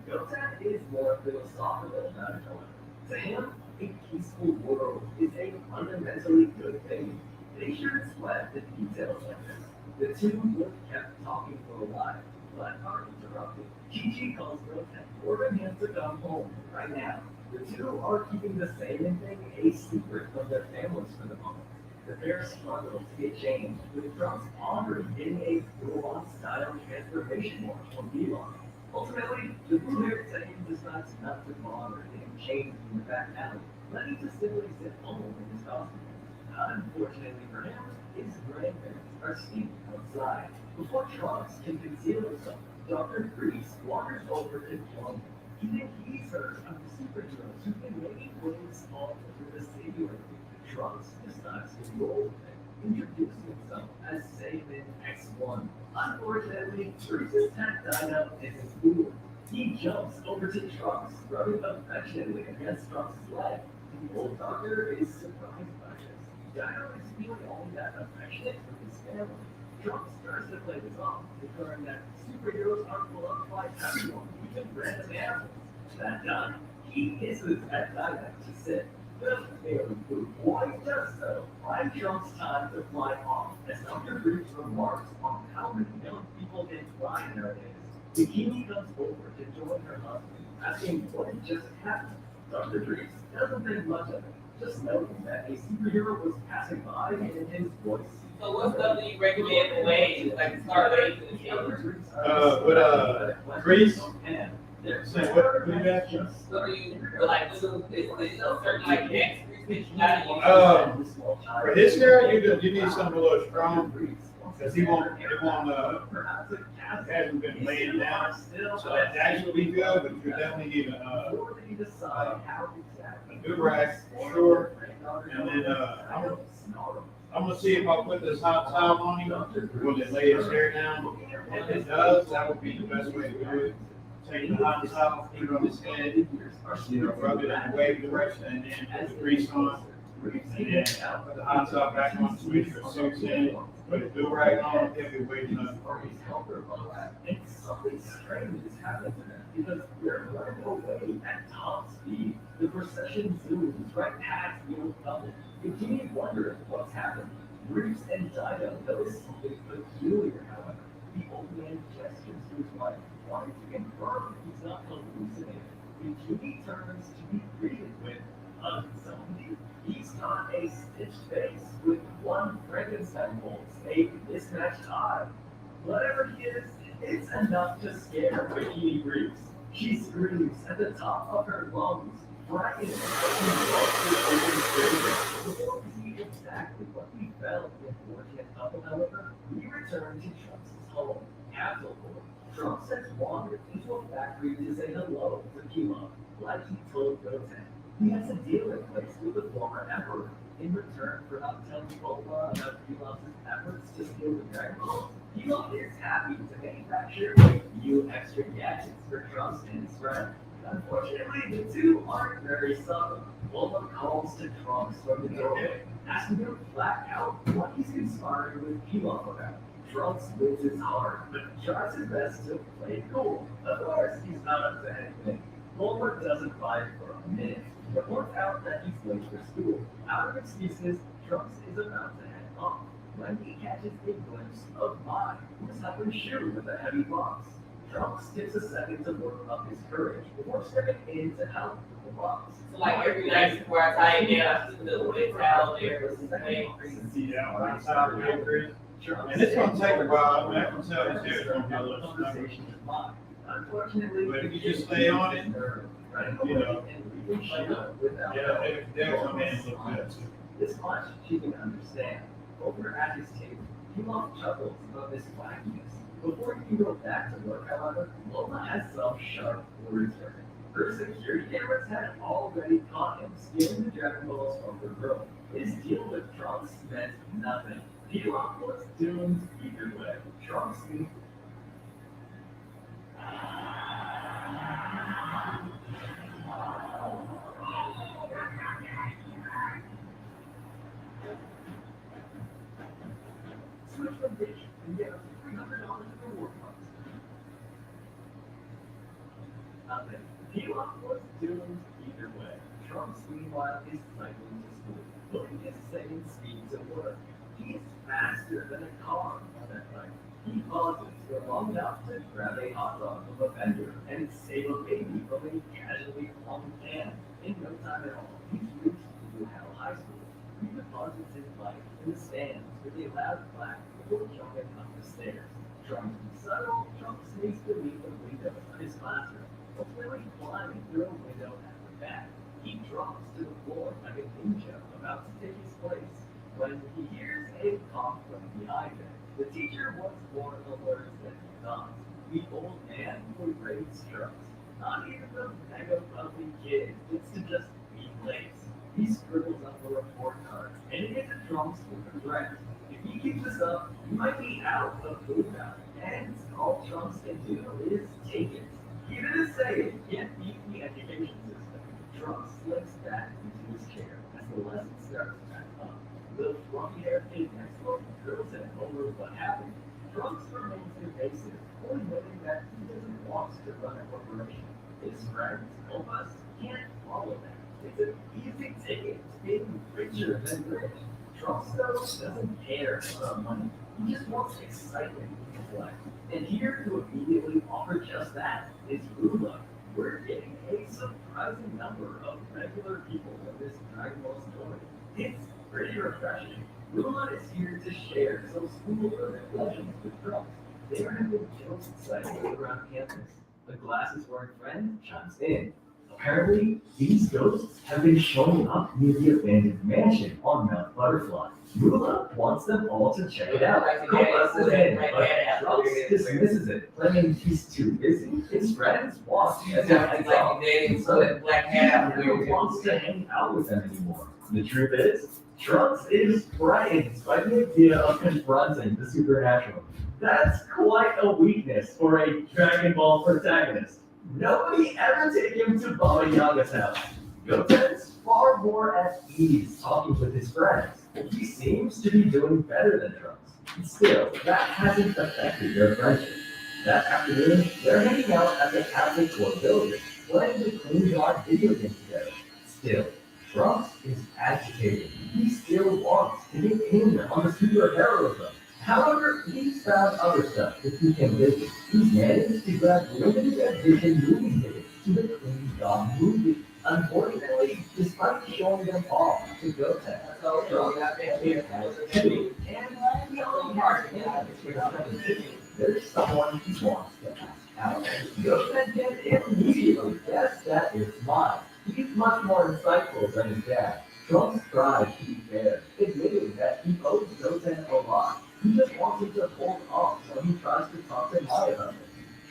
Goten is more philosophical about it, however. To him, a peaceful world is a fundamentally good thing. They sure sweat the details like this. The two would have kept talking for a while, but are interrupted. Chi calls Goten, ordering him to come home right now. The two are keeping the same thing a secret from their families for the moment. The pair struggle to get changed, with Trunks already getting a full-on-style transformation watch from Elon. Ultimately, the Blue Team decides not to bother getting changed in the back alley, letting to simply sit home in his costume. Unfortunately for him, his grandparents are sleeping outside. Before Trunks can conceal himself, Dr. Grease wanders over to join him. You think he's heard of the superheroes who've been making waves all over the city lately. Trunks decides to roll with it, introducing himself as Saban X1. Unfortunately, Grease's tech dino isn't cool. He jumps over to Trunks, rubbing affectionately against Trunks' leg. The old doctor is surprised by this. Dino is feeling only that affectionate from his family. Trunks tries to play this off, declaring that superheroes are beloved by everyone, even random animals. That done, he hisses at Dino to sit. The very good boy does so. Find Trunks time to fly off, as Dr. Greaves remarks on how many young people can fly nowadays. Bikini comes over to join her husband, asking what had just happened. Dr. Greaves doesn't think much of it, just noting that a superhero was passing by and in his voice.
So what stuff do you recommend for waves, like Stargate and
Grease.
And
Say what you got?
So do you, like, is certain, like, X that you gotta use?
For his hair, you need something a little strong, because it hasn't been laying down, so that's actually good, but you definitely need a do-rag, for sure, and then, I'm gonna see if I put this hot towel on him, will it lay his hair down? If it does, that would be the best way to do it. Take the hot towel, put it on his head, rub it in the wave direction, and then put the grease on. And then put the hot towel back on, switch your suits in, put a do-rag on, he'll be waiting up.
And something strange is happening to them because they're running away at top speed. The procession zooms right past the old couple. Continue wondering what's happening. Bruce and Dino notice something peculiar, however. The old man gestures to his wife, wanting to confirm he's not hallucinating. Bikini turns to be greeted with zombie. He's got a stitched face with one Frankenstein mold, a mismatched eye. Whatever he is, it's enough to scare Bikini Bruce. She screams at the top of her lungs, frightened before we see exactly what we felt in Fortunate Couple, however, we return to Trunks' home, Capsule Corp. Trunks has wandered into a factory to say hello to Kilo, like he told Goten. He has a deal in place with the former emperor. In return for not telling Boba about Kilov's efforts to steal the Dragon Ball, Kilo is happy to manufacture a few extra gadgets for Trunks and his friend. Unfortunately, the two aren't very subtle. Boba calls to Trunks from the doorway, asking him flat out what he's conspiring with Kilo about. Trunks wins his heart, but tries his best to play it cool. Of course, he's not up to anything. Bulwark doesn't buy it for a minute, but works out that he's late for school. Out of excuses, Trunks is about to head off when he catches a glimpse of Mai, who's helping Shu with a heavy box. Trunks takes a second to work up his courage before stepping in to help the boss.
So like every night before I tie it down, I just put a little towel there,
Yeah, right side of the Chris. And it's gonna take a while, I mean, I can tell you it's gonna be a little
Conversation is mine. Unfortunately.
But if you just stay on it, you know, yeah, they'll come in and look good too.
This much she can understand. Over at his table, he often chuckles about this wackiness. Before he can go back to work, however, Lola has some sharp words for him. Her security cameras had already caught him stealing the Dragon Balls from the girl. His deal with Trunks meant nothing. Pilaf was doomed either way. Trunks knew. Switch from dish and get up to $300 in reward funds. Nothing. Pilaf was doomed either way. Trunks, meanwhile, is cycling to school, looking his same speed to work. He's faster than a car on that bike. He pauses for long enough to grab a hot dog from a vendor and save a baby from a casually flung can. In no time at all, he's reached Blue Hell High School. He deposits his bike in the stands with a loud clap before jumping up the stairs. Trying to be subtle, Trunks sneaks beneath the window of his classroom, ultimately climbing through a window at the back. He drops to the floor like a ninja about to take his place when he hears a cough from behind him. The teacher was more alert than he thought. The old man who raised Trunks. Not even the mega puffy kid gets to just be late. He scribbles up a report card and it gets Trunks with regret. If he keeps this up, he might be out of food now. And all Trunks can do is take it. Even to say it can't beat the education system. Trunks slips back into his chair as the lesson starts back up. The fluffy-haired kid next door drills him over what happened. Trunks remains evasive, only noting that he doesn't want to run a corporation. His friends, Opus, can't follow that. It's an easy ticket to being richer than rich. Trunks, though, doesn't care about money. He just wants excitement in his life. And here to immediately offer just that is Rula. We're getting a surprising number of regular people in this Dragon Ball story. It's pretty refreshing. Rula is here to share some school-urban legends with Trunks. There have been jokes cycling around campus. The glasses-wearing friend chimes in. Apparently, these ghosts have been showing up near the abandoned mansion on Mount Butterfly. Rula wants them all to check it out. Trunks dismisses it, claiming he's too busy. His friends walk as if
black hat
he never wants to hang out with them anymore. The truth is, Trunks is frightened by the idea of confronting the supernatural. That's quite a weakness for a Dragon Ball protagonist. Nobody ever take him to Baba Yaga's house. Goten's far more at ease talking with his friends. He seems to be doing better than Trunks. Still, that hasn't affected their friendship. That afternoon, they're hanging out at the Catholic Court building, playing the Clean Guard video game together. Still, Trunks is agitated. He still wants to get in on the superheroism. However, he's found other stuff to keep him busy. He's managed to grab limited edition movie tickets to the Clean God movie. Unfortunately, despite showing them off to Goten, there's someone he wants to ask out. Goten can immediately guess that it's mine. He's much more insightful than his dad. Trunks tries to be fair, admitting that he owes Goten a lot. He just wants him to hold off when he tries to talk to Mai about it.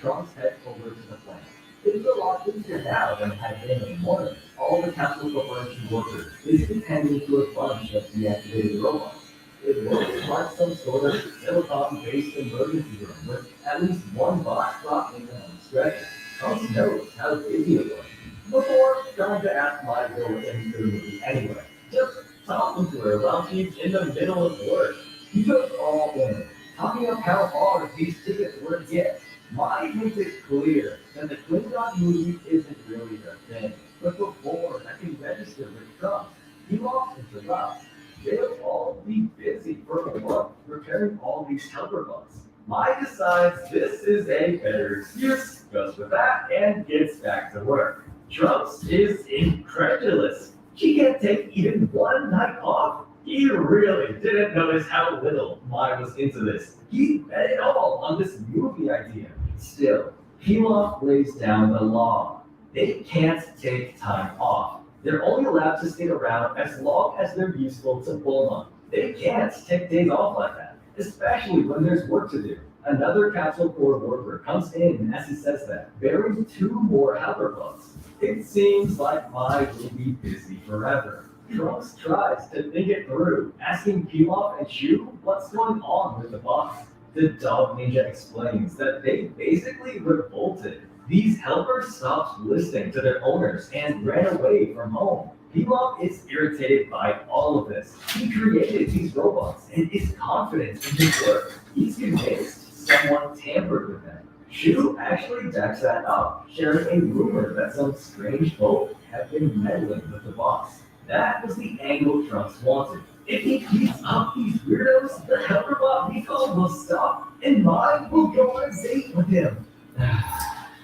Trunks heads over to the plant. It's a lot easier now than it had been in the morning. All the Capital Corporation workers basically tending to a bunch of deactivated robots. It looks like some sort of silicon-based emergency room with at least one bot propped in on the stretcher. Trunks knows how busy it was. Before trying to ask Mai to go into the movie anyway, just talking to her while she's in the middle of work. He goes all in, talking about how hard these tickets were to get. Mai makes it clear that the Klingon movie isn't really their thing, but before I can register with Trunks, he lost interrupts. They'll all be busy for a month repairing all these helper bots.
Mai decides this is a better excuse, goes with that, and gets back to work. Trunks is incredulous. She can't take even one night off. He really didn't notice how little Mai was into this. He bet it all on this movie idea. Still, Pilaf lays down the law. They can't take time off. They're only allowed to stay around as long as they're useful to Bulma. They can't take days off like that, especially when there's work to do. Another Capsule Corps worker comes in as he says that, bearing 2 more helper bugs. It seems like Mai will be busy forever. Trunks tries to think it through, asking Pilaf and Shu what's going on with the box. The dog ninja explains that they basically revolted. These helpers stopped listening to their owners and ran away from home. Pilaf is irritated by all of this. He created these robots and is confident in his work. He's convinced someone tampered with them. Shu actually backs that up, sharing a rumor that some strange folk have been meddling with the box. That was the angle Trunks wanted. If he keeps up these weirdos, the helper bot recall will stop, and Mai will go on a date with him.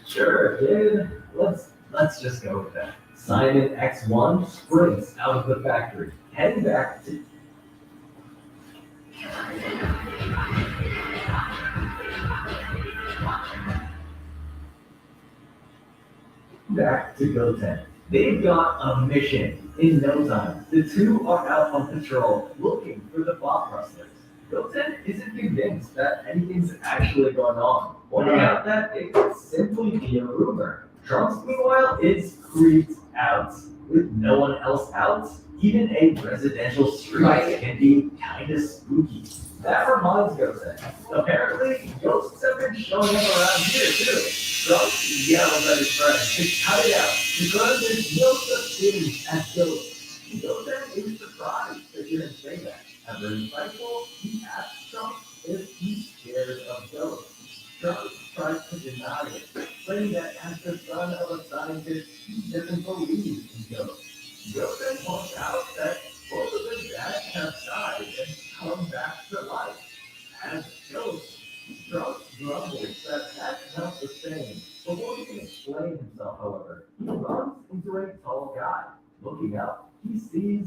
Sure, kid. Let's just go with that. Simon X1 sprints out of the factory, heading back to Goten. They've got a mission in no time. The two are out on patrol looking for the bomb rustlers. Goten isn't convinced that anything's actually going on, pointing out that it could simply be a rumor. Trunks, meanwhile, is creeped out. With no one else out, even a residential street can be kinda spooky. That reminds Goten. Apparently, ghosts have been showing up around here too. Trunks yells at his friend to cut it out, because there's no such thing as ghosts. Goten is surprised to hear him say that. Ever insightful, he asks Trunks if he's scared of ghosts. Trunks tries to deny it, saying that as the son of a scientist, he doesn't believe in ghosts. Goten points out that both of his dads have died and come back to life as ghosts. Trunks grumbles that that's not the same. Before he can explain himself, however, he runs into a tall guy. Looking up, he sees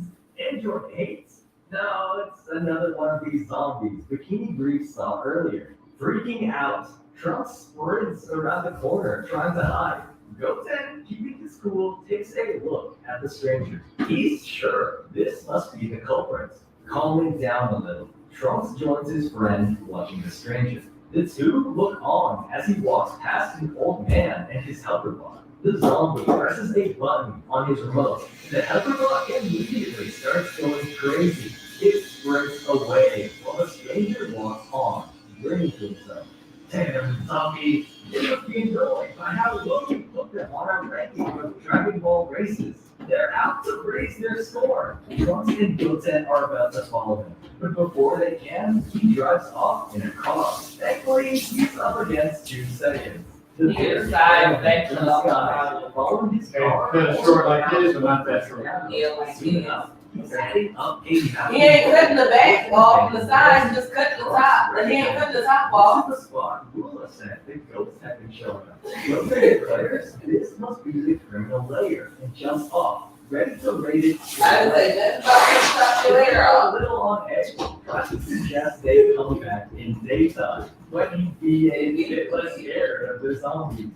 Android 8. No, it's another one of these zombies Bikini Brief saw earlier. Freaking out, Trunks sprints around the corner trying to hide. Goten, keeping his cool, takes a look at the stranger. He's sure this must be the culprit. Calming down a little, Trunks joins his friend watching the stranger. The two look on as he walks past an old man and his helper bot. The zombie presses a button on his remote. The helper bot immediately starts going crazy. It sprints away while the stranger walks on, grinning to himself. Damn zombies! They must be annoyed by how low we put them on our ranking of Dragon Ball races. They're out to raise their score. Trunks and Goten are about to follow him, but before they can, he drives off in a car. Thankfully, he's up against 2 seconds. The pair dive back to the sky, following his car.
Kind of short like this, or not that short?
Yeah, like
Soon
this.
enough, he's heading up a
He ain't cutting the back off from the side, just cutting the top, but he ain't cutting the top off.
This is the spot Lula said the ghosts have been showing up. Goten declares this must be the criminal layer and jumps off, ready to raid it.
I would say that's about to stop you later
A
on.
little on edge, trying to suggest they come back in daytime, but he'd be a bit less scared of the zombies.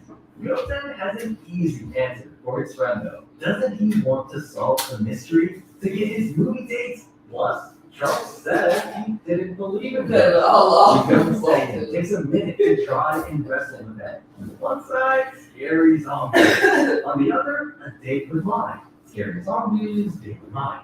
Goten has an easy answer for his friend though. Doesn't he want to solve the mystery to get his movie dates? Plus, Trunks said he didn't believe in
Because
them.
all
Goten saying it takes a minute to try and wrestle with that. On one side, scary zombies. On the other, a date with mine. Scary zombies, date with mine.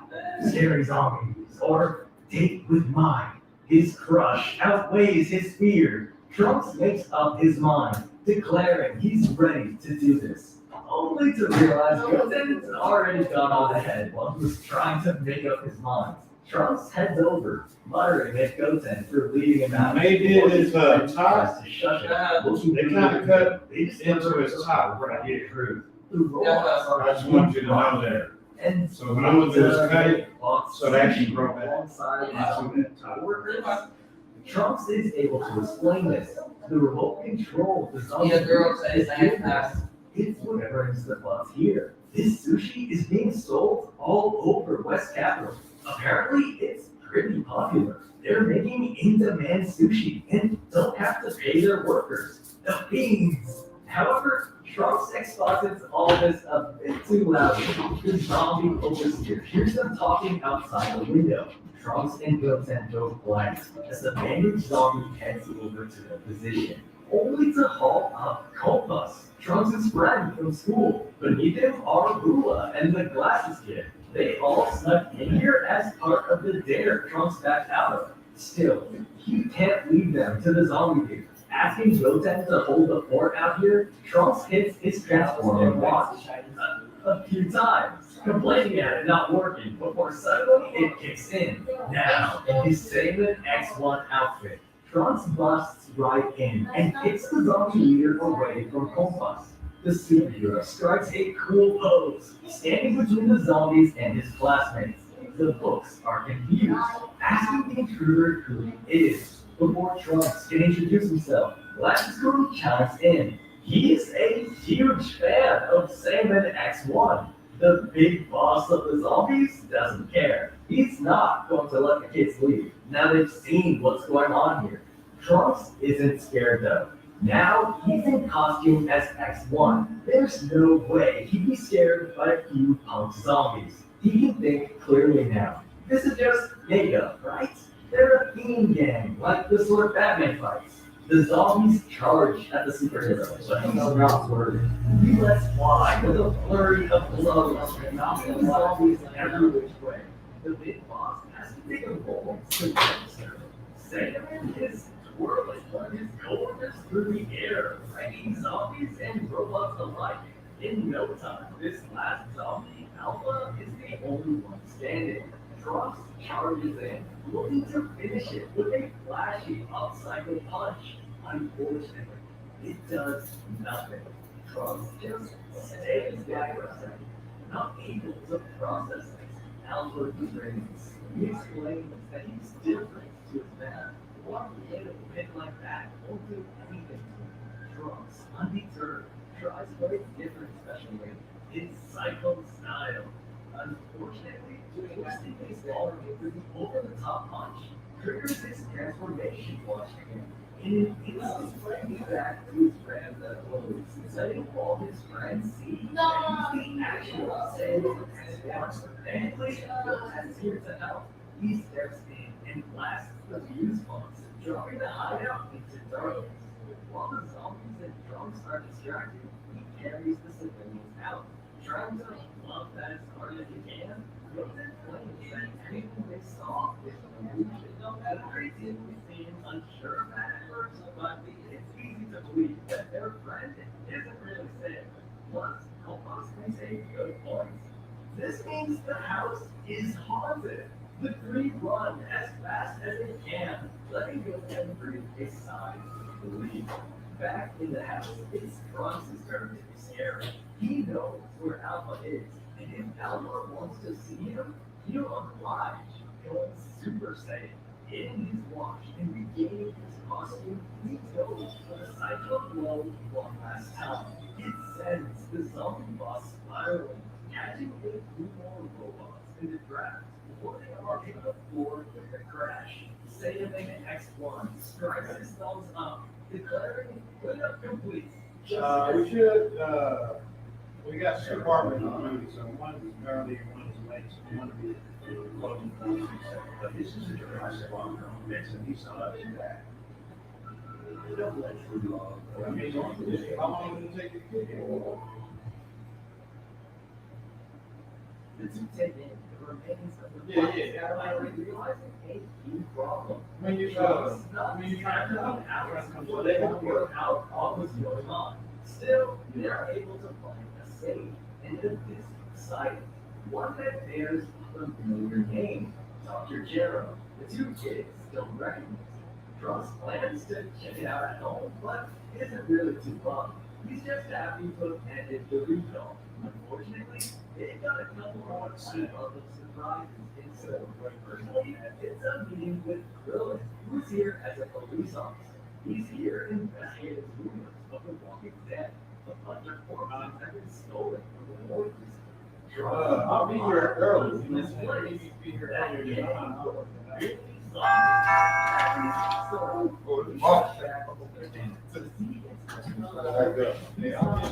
Scary zombies, or date with mine. His crush outweighs his fear. Trunks makes up his mind, declaring he's ready to do this. Only to realize Goten has already gone on ahead while he was trying to make up his mind. Trunks heads over, muttering at Goten for leaving him out.
Maybe it is
Tries
top.
to shut him.
They kind of cut into his top right here.
True. The robots are
I just want you to know that.
and
So when I went to this cut,
box
so they actually broke that
alongside
into that top.
workers. Trunks is able to explain this. The remote control of the zombie
Yeah, girl says
is
I
different.
have
It's what brings the buzz here. This sushi is being sold all over West Capitol. Apparently, it's pretty popular. They're making in-demand sushi and don't have to pay their workers. The fiends. However, Trunks exposits all this a bit too loudly. The zombie overseer hears them talking outside the window. Trunks and Goten go blank as the bandaged zombie heads over to the position, only to haul up Copas, Trunks' friend from school. Beneath him are Rula and the glasses kid. They all snuck in here as part of the dare Trunks backed out of. Still, he can't leave them to the zombie dude. Asking Goten to hold the fort out here, Trunks hits his transformer watch a few times, complaining at it not working before suddenly it kicks in. Now, in his Sailor X1 outfit, Trunks busts right in and kicks the zombie leader away from Compass. The superhero strikes a cool pose, standing between the zombies and his classmates. The books are confused, asking the intruder who he is. Before Trunks can introduce himself, Glasses Guru chimes in. He's a huge fan of Sailor X1. The big boss of the zombies doesn't care. He's not going to let the kids leave. Now they've seen what's going on here. Trunks isn't scared though. Now he's in costume as X1. There's no way he'd be scared by a few punk zombies. He can think clearly now. This is just makeup, right? They're a theme gang, like the sort Batman fights. The zombies charge at the superhero, but he's not worried. He lets fly with a flurry of blows, knocking the zombies every which way. The big boss has to take a roll to register. Sandman is twirling his shoulders through the air, fighting zombies and robots alike. In no time, this last zombie, Alpha, is the only one standing. Trunks charges in, looking to finish it with a flashy upcycle punch. Unfortunately, it does nothing. Trunks just stays there for a second, not able to process it. Alpha grins. He explains that he's different to his man. One little bit like that won't do anything to him. Trunks, undeterred, tries what is different specially, his cycle style. Unfortunately, twisting his ball with the over-the-top punch triggers his transformation watch again. In an instant, he's back to his friends at home, letting all his friends see that he's the actual Sailor X1. Thankfully, Goten's here to help. He steps in and blasts the fuse box, dropping the hideout into darkness. While the zombies and Trunks are distracted, he carries the civilians out, trying to love that as hard as he can. Goten claims that anything they saw is an illusion. Everything seems unsure of that at first, but it's easy to believe that their friend isn't really safe. Plus, Kopas makes a good point. This means the house is haunted. The three run as fast as they can, letting Goten breathe a sigh of relief. Back in the house, it's Trunks' turn to be scared. He knows where Alpha is, and if Alpha wants to see him, he'll oblige, going Super Saiyan, hitting his watch and regaining his costume. He goes for the cyclone blow one last time. It sends the zombie boss spiraling, catching a few more robots in the draft. Before they are on the floor with a crash, Saiyan X1 strikes his thumbs up, declaring cleanup complete.
We got two departments on duty, so one is early and one is late, so one will be closing down 6 seconds. But this is a dry spot, and he's not in that. Don't let you love. I mean, how long did it take you to get here?
The two take in the remains of the realizing a key problem.
When you try to
They won't work out what was going on. Still, they're able to find a safe and a distant site, one that bears a familiar name, Dr. Jero. The two kids don't recognize it. Trunks plans to check it out at home, but isn't really too fun. He's just happy to have ended the recall. Unfortunately, it got a couple more level surprises instead. Personally, it's a meeting with Krillin, who's here as a police officer. He's here investigating rumors of the Walking Dead. A bunch of hormones have been stolen from the Warriors.
I'll be here early.
This place,
Be here
that
earlier
is
than I know.
really sucks. So,
Yeah, I'll be,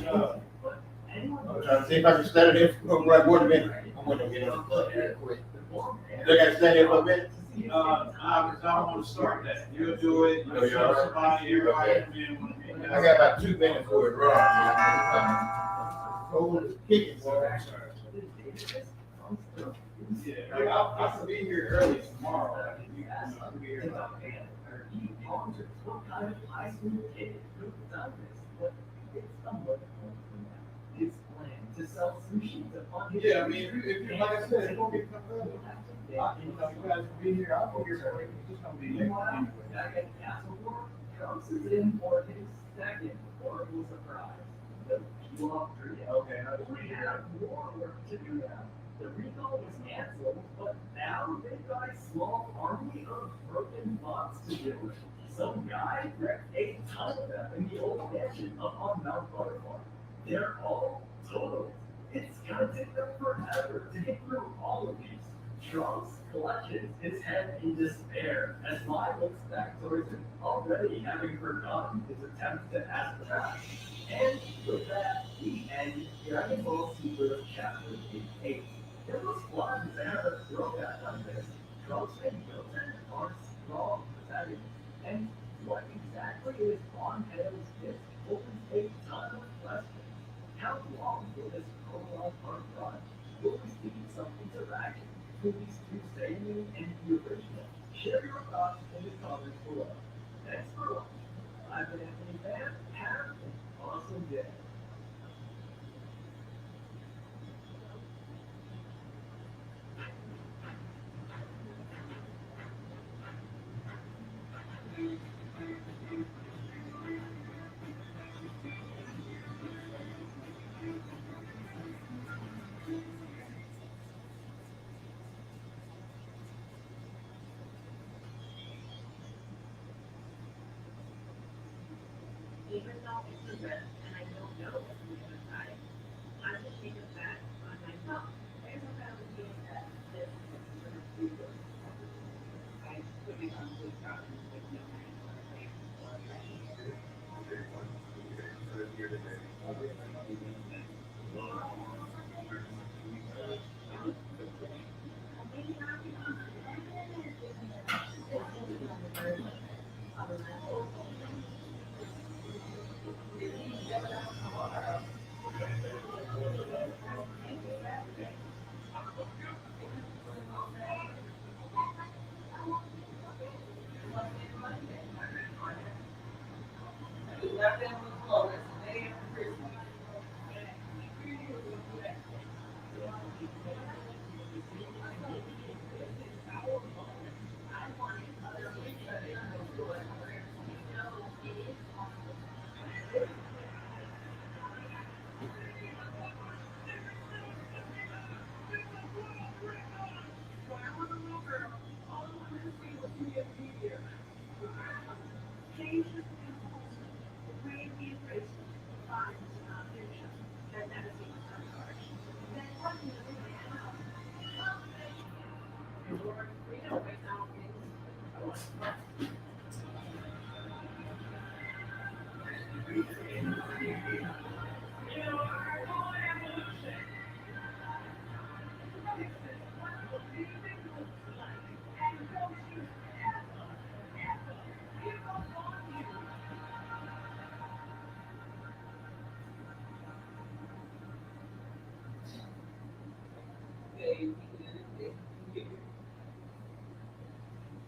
but anyone
I'm trying to see if I can stand here for like 1 minute. I'm gonna get on the club here quick. They gotta stand here for a minute?
I don't want to start that. You'll do it.
Oh, yeah, all right.
Somebody, everybody,
Okay.
and then when we-
I got about 2 minutes for it, right? Hold the kicking.
Yeah, I could be here early tomorrow. You know, I'll be here about 8.
What kind of high school kid could have done this? But it's somewhat his plan to sell sushi to fund his.
Yeah, I mean, if you, like I said, it's gonna be come early. You know, you guys will be here, I'll be here early, it's just gonna be late anyway.
Back at Castle War, Trunks is in for his second horrible surprise. The peel-off trio.
Okay, I just
We have more work to do now. The recall was canceled, but now they've got a small army of broken bots to deal with. Some guy wrecked a ton of them in the old mansion up on Mount Butterfly. They're all total. It's gonna take them forever to get through all of these. Trunks clutches his head in despair as Vi looks back towards him, already having forgotten his attempt to ask the back. And with that, we end Dragon Ball Super Chapter 8. It was fun to have a throwback on this. Trunks and Goten are strong protagonists. And what exactly is on Tails' disc opens a ton of questions. How long will this prologue arc run? Will we see some interaction between these two Saiyan and the original? Share your thoughts in the comments below. Thanks for watching. I've been Anthony Van. Have an awesome day.
Even though it's a risk and I don't know if I'm gonna die, I just take it back on myself. There's no guarantee that this is gonna be good. I put it on good ground with no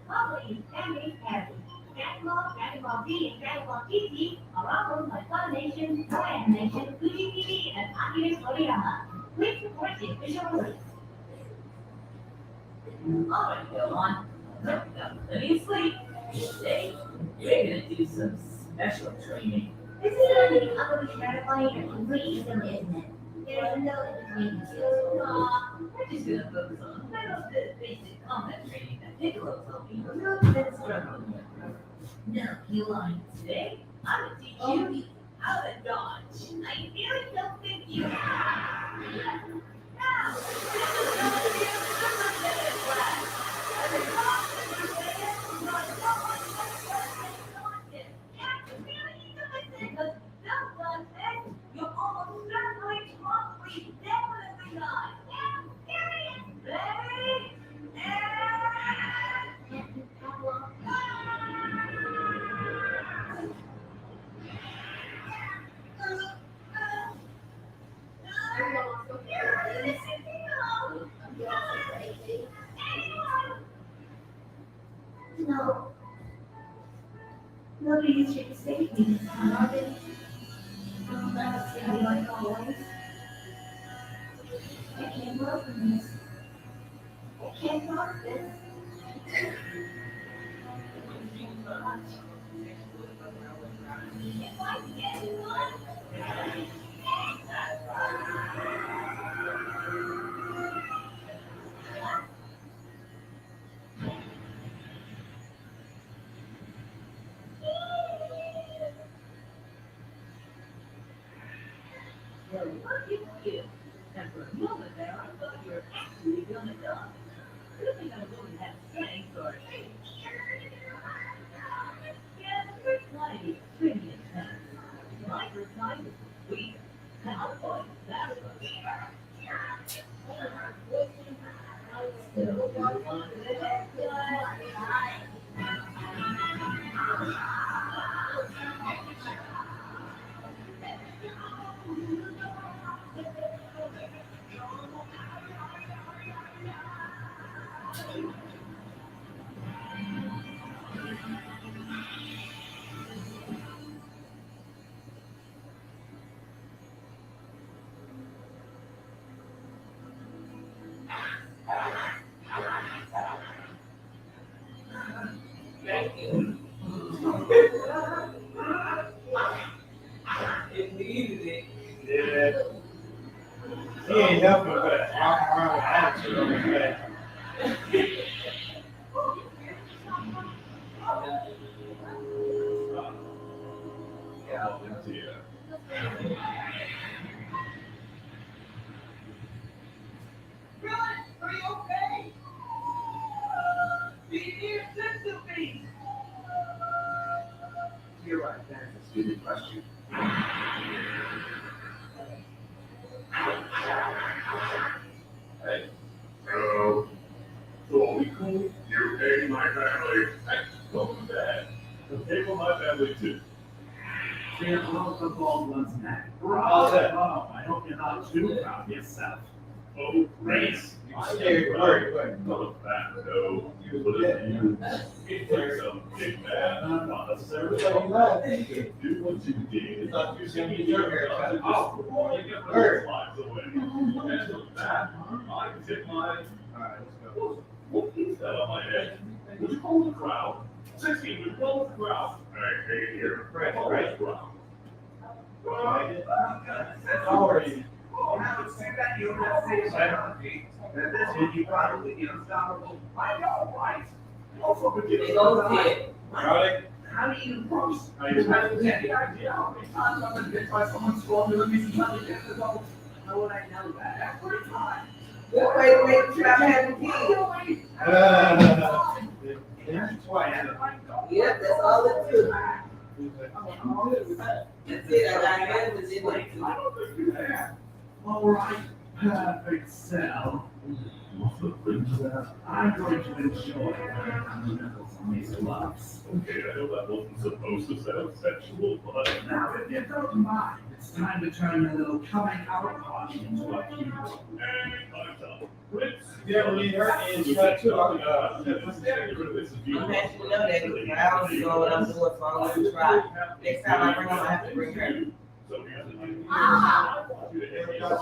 Lovely, Andy, Andy. Dragon Ball Z, and Dragon Ball GT are all owned by Funimation, Toei Animation, Fuji TV, and Akira Toriyama. Please support the official release.
Alright, go on. Got plenty of sleep. Today, we're gonna do some special training.
This is really utterly terrifying and completely silly, isn't it? There's no in-between skills. Aw, we're just gonna focus on the basic combat training that Piccolo told me you've been struggling with. No, you lying. Today, I'm gonna teach you how to dodge. I really don't think you now, this is gonna be a super minute class. Every class that you say it, you're like, oh, you really need to listen, because don't done this, you'll almost certainly, probably, definitely not. Yeah, serious. Ready? And... No. Nobody's here to save me this time, are they? Let's see, like always. I can't work with this. I can't work with this. If I get one. Well, look at you. And for a moment there, I thought you were actually gonna die. Good thing I wouldn't have strength or yeah, the first time is pretty intense. My first time was weak. Now, boy, that was still
Thank you. It needed it.
Yeah. He ain't helping but walking around with attitude on his face.
Are you okay? Be near me.
You're right, that's a stupid question.
Hey. Hello. So are we cool? You're dating my family. Hey, don't do that. Okay for my family too.
They're all the bald ones now.
How's that?
Oh, I hope you're not too proud of yourself.
Oh, race.
You scared word, but
Not a fan, no. But if you take some big man, not necessarily. Do what you did.
thought you sent me your haircut.
Oh, you get the lives away. And with that, I can take my
Alright, let's go.
what is that on my head? Would you call the crowd? 16, would you call the crowd? Hey, here.
Right.
Call the crowd.
How are you?
I would say that you would have said that this would be probably unstoppable. I know, right?
Also,
They both did.
Howdy.
How do you approach?
How you
You have any idea how many times I've been bit by someone stronger than me since I was 10 years ago? How would I know that? Every time.
Good way to make sure I'm having kids.
Twice.
Yep, that's all it took. That's it, I got members in it.
I don't think you have. All right, perfect cell. I'm going to enjoy the knuckles on these gloves.
Okay, I know that wasn't supposed to sound sexual, but
Now, if you don't mind, it's time to turn your little coming out party into a hero.
hey, I'm done. Prince.
Yeah, we need her and try to.
Get rid of this if you
I'm happy to know that, because I already know what I'm doing, so I'm gonna try. Next time I bring her, I have to bring her.
So here's the thing. I want you to hit me up.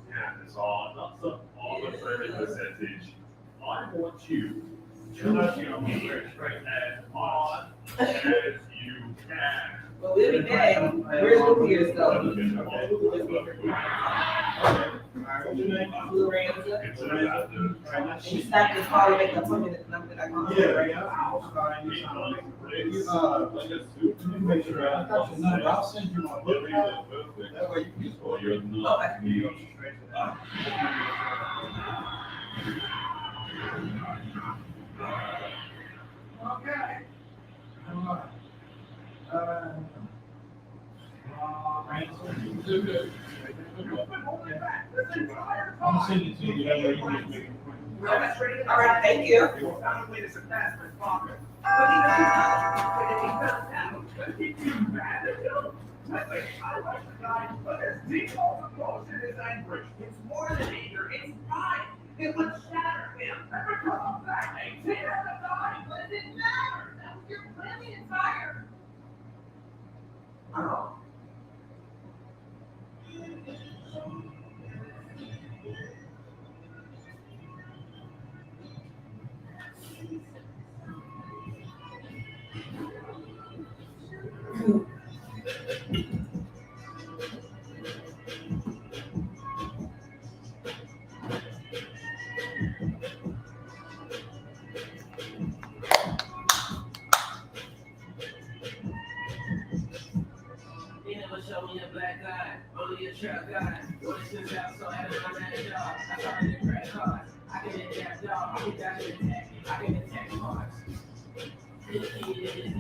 Yeah, it's on, not some arbitrary percentage. I want you
Unless you be very straight as on as you can.
Well, we'll be back. Where's Lupia's stuff? Lorenza. And she stopped this call to make an appointment at the number that I called.
Make sure, I got your number, I'll send you my book. That way you can just call your
Okay. I'm gonna send it to you, that way you can just make an appointment.
All right, thank you.
Found a way to surpass my father.
What do you know?
I like the guy, but there's deep emotion in his anguish. It's more than anger, it's pride. It would shatter him. And because of that, he had to die. But it didn't matter. That was your brilliant fire.
Oh.
They never show me a black guy, only a truck guy. What is this out so having my man job? I started to crack cards. I can adapt dog, I can dash and attack, I can attack cards. The key is in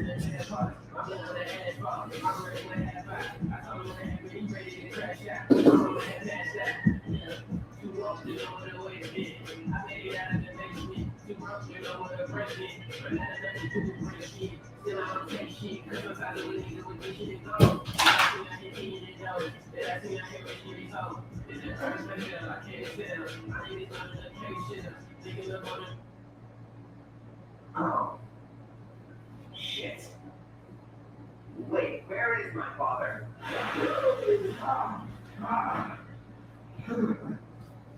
the bad part. I'm going to add bar. I'm ready to have five. I told him to have me ready to crash out. I'm going to have past that. You walk, you know what the way to get. I made it out of the basement. You broke, you know what to break it. But now nothing to break it. Still I don't take shit, cause I'm tired of niggas with this shit go. I see I hit me in the nose. Then I see I hit me in the toe. It's the first nigga I can't tell. I need this notification. Niggas up on it.
Oh. Shit. Wait, where is my father?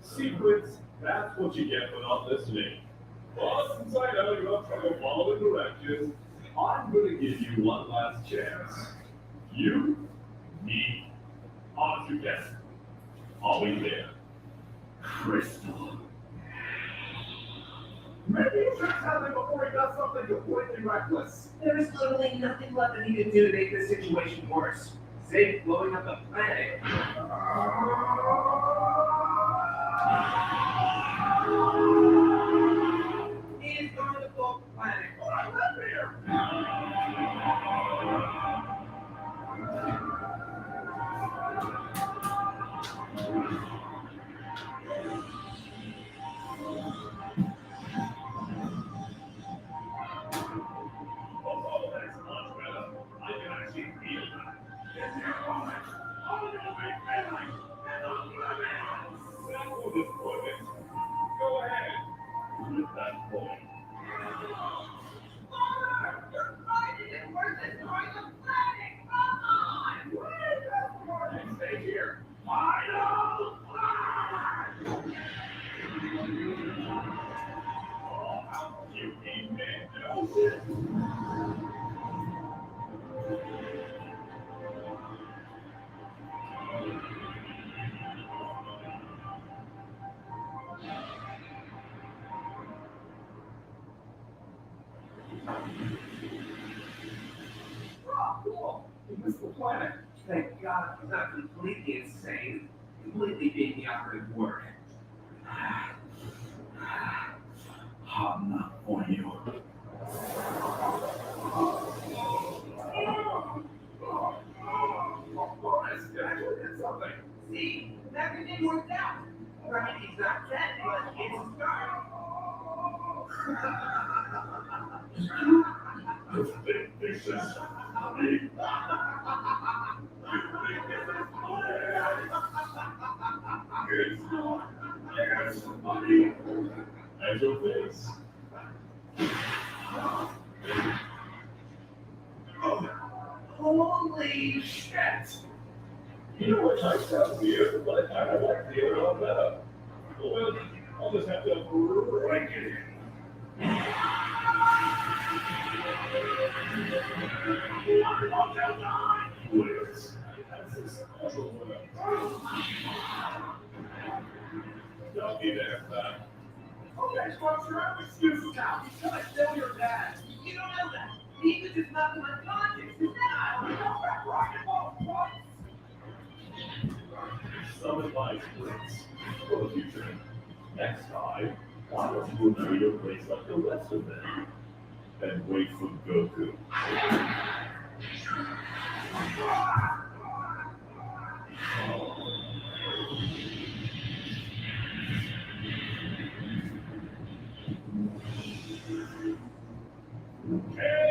Secrets, that's what you get for not listening. But since I know you have trouble following directions, I'm gonna give you one last chance. You, me, on to guess. I'll be there. Crystal.
Maybe he should tell him before he does something completely reckless. There is literally nothing left that he can do to make this situation worse. Save blowing up the planet. He is going to blow up the planet. I live here.
Oh, that's much better. I can actually feel that. It's your moment. All your big feelings. And I'm living. That was important. Go ahead. With that point.
Father, you're fighting it worse than destroying the planet. Come on. Wait, that's more than stay here. Final fight.
Oh, how cute he made those.
Oh, cool. He missed the planet. Thank God he's not completely insane. Completely being the operative word.
I'm not for you.
Boris, you actually did something. See, everything worked out. Right, he's not dead, but it's a start.
You think this is funny? You think this is funny? It's funny. As your face.
Holy shit!
You know what I sound weird, but I like the other one better. Well, I'll just have to break it in. Please, as this control don't be there,
Okay, structure up excuses now. He's gonna kill your dad. You don't know that. He could just knock him unconscious. He's not. He's not back rock and roll twice.
some advice, please, for the future. Next time, why don't you treat your place like the rest of them? And wait for Goku.
Hey!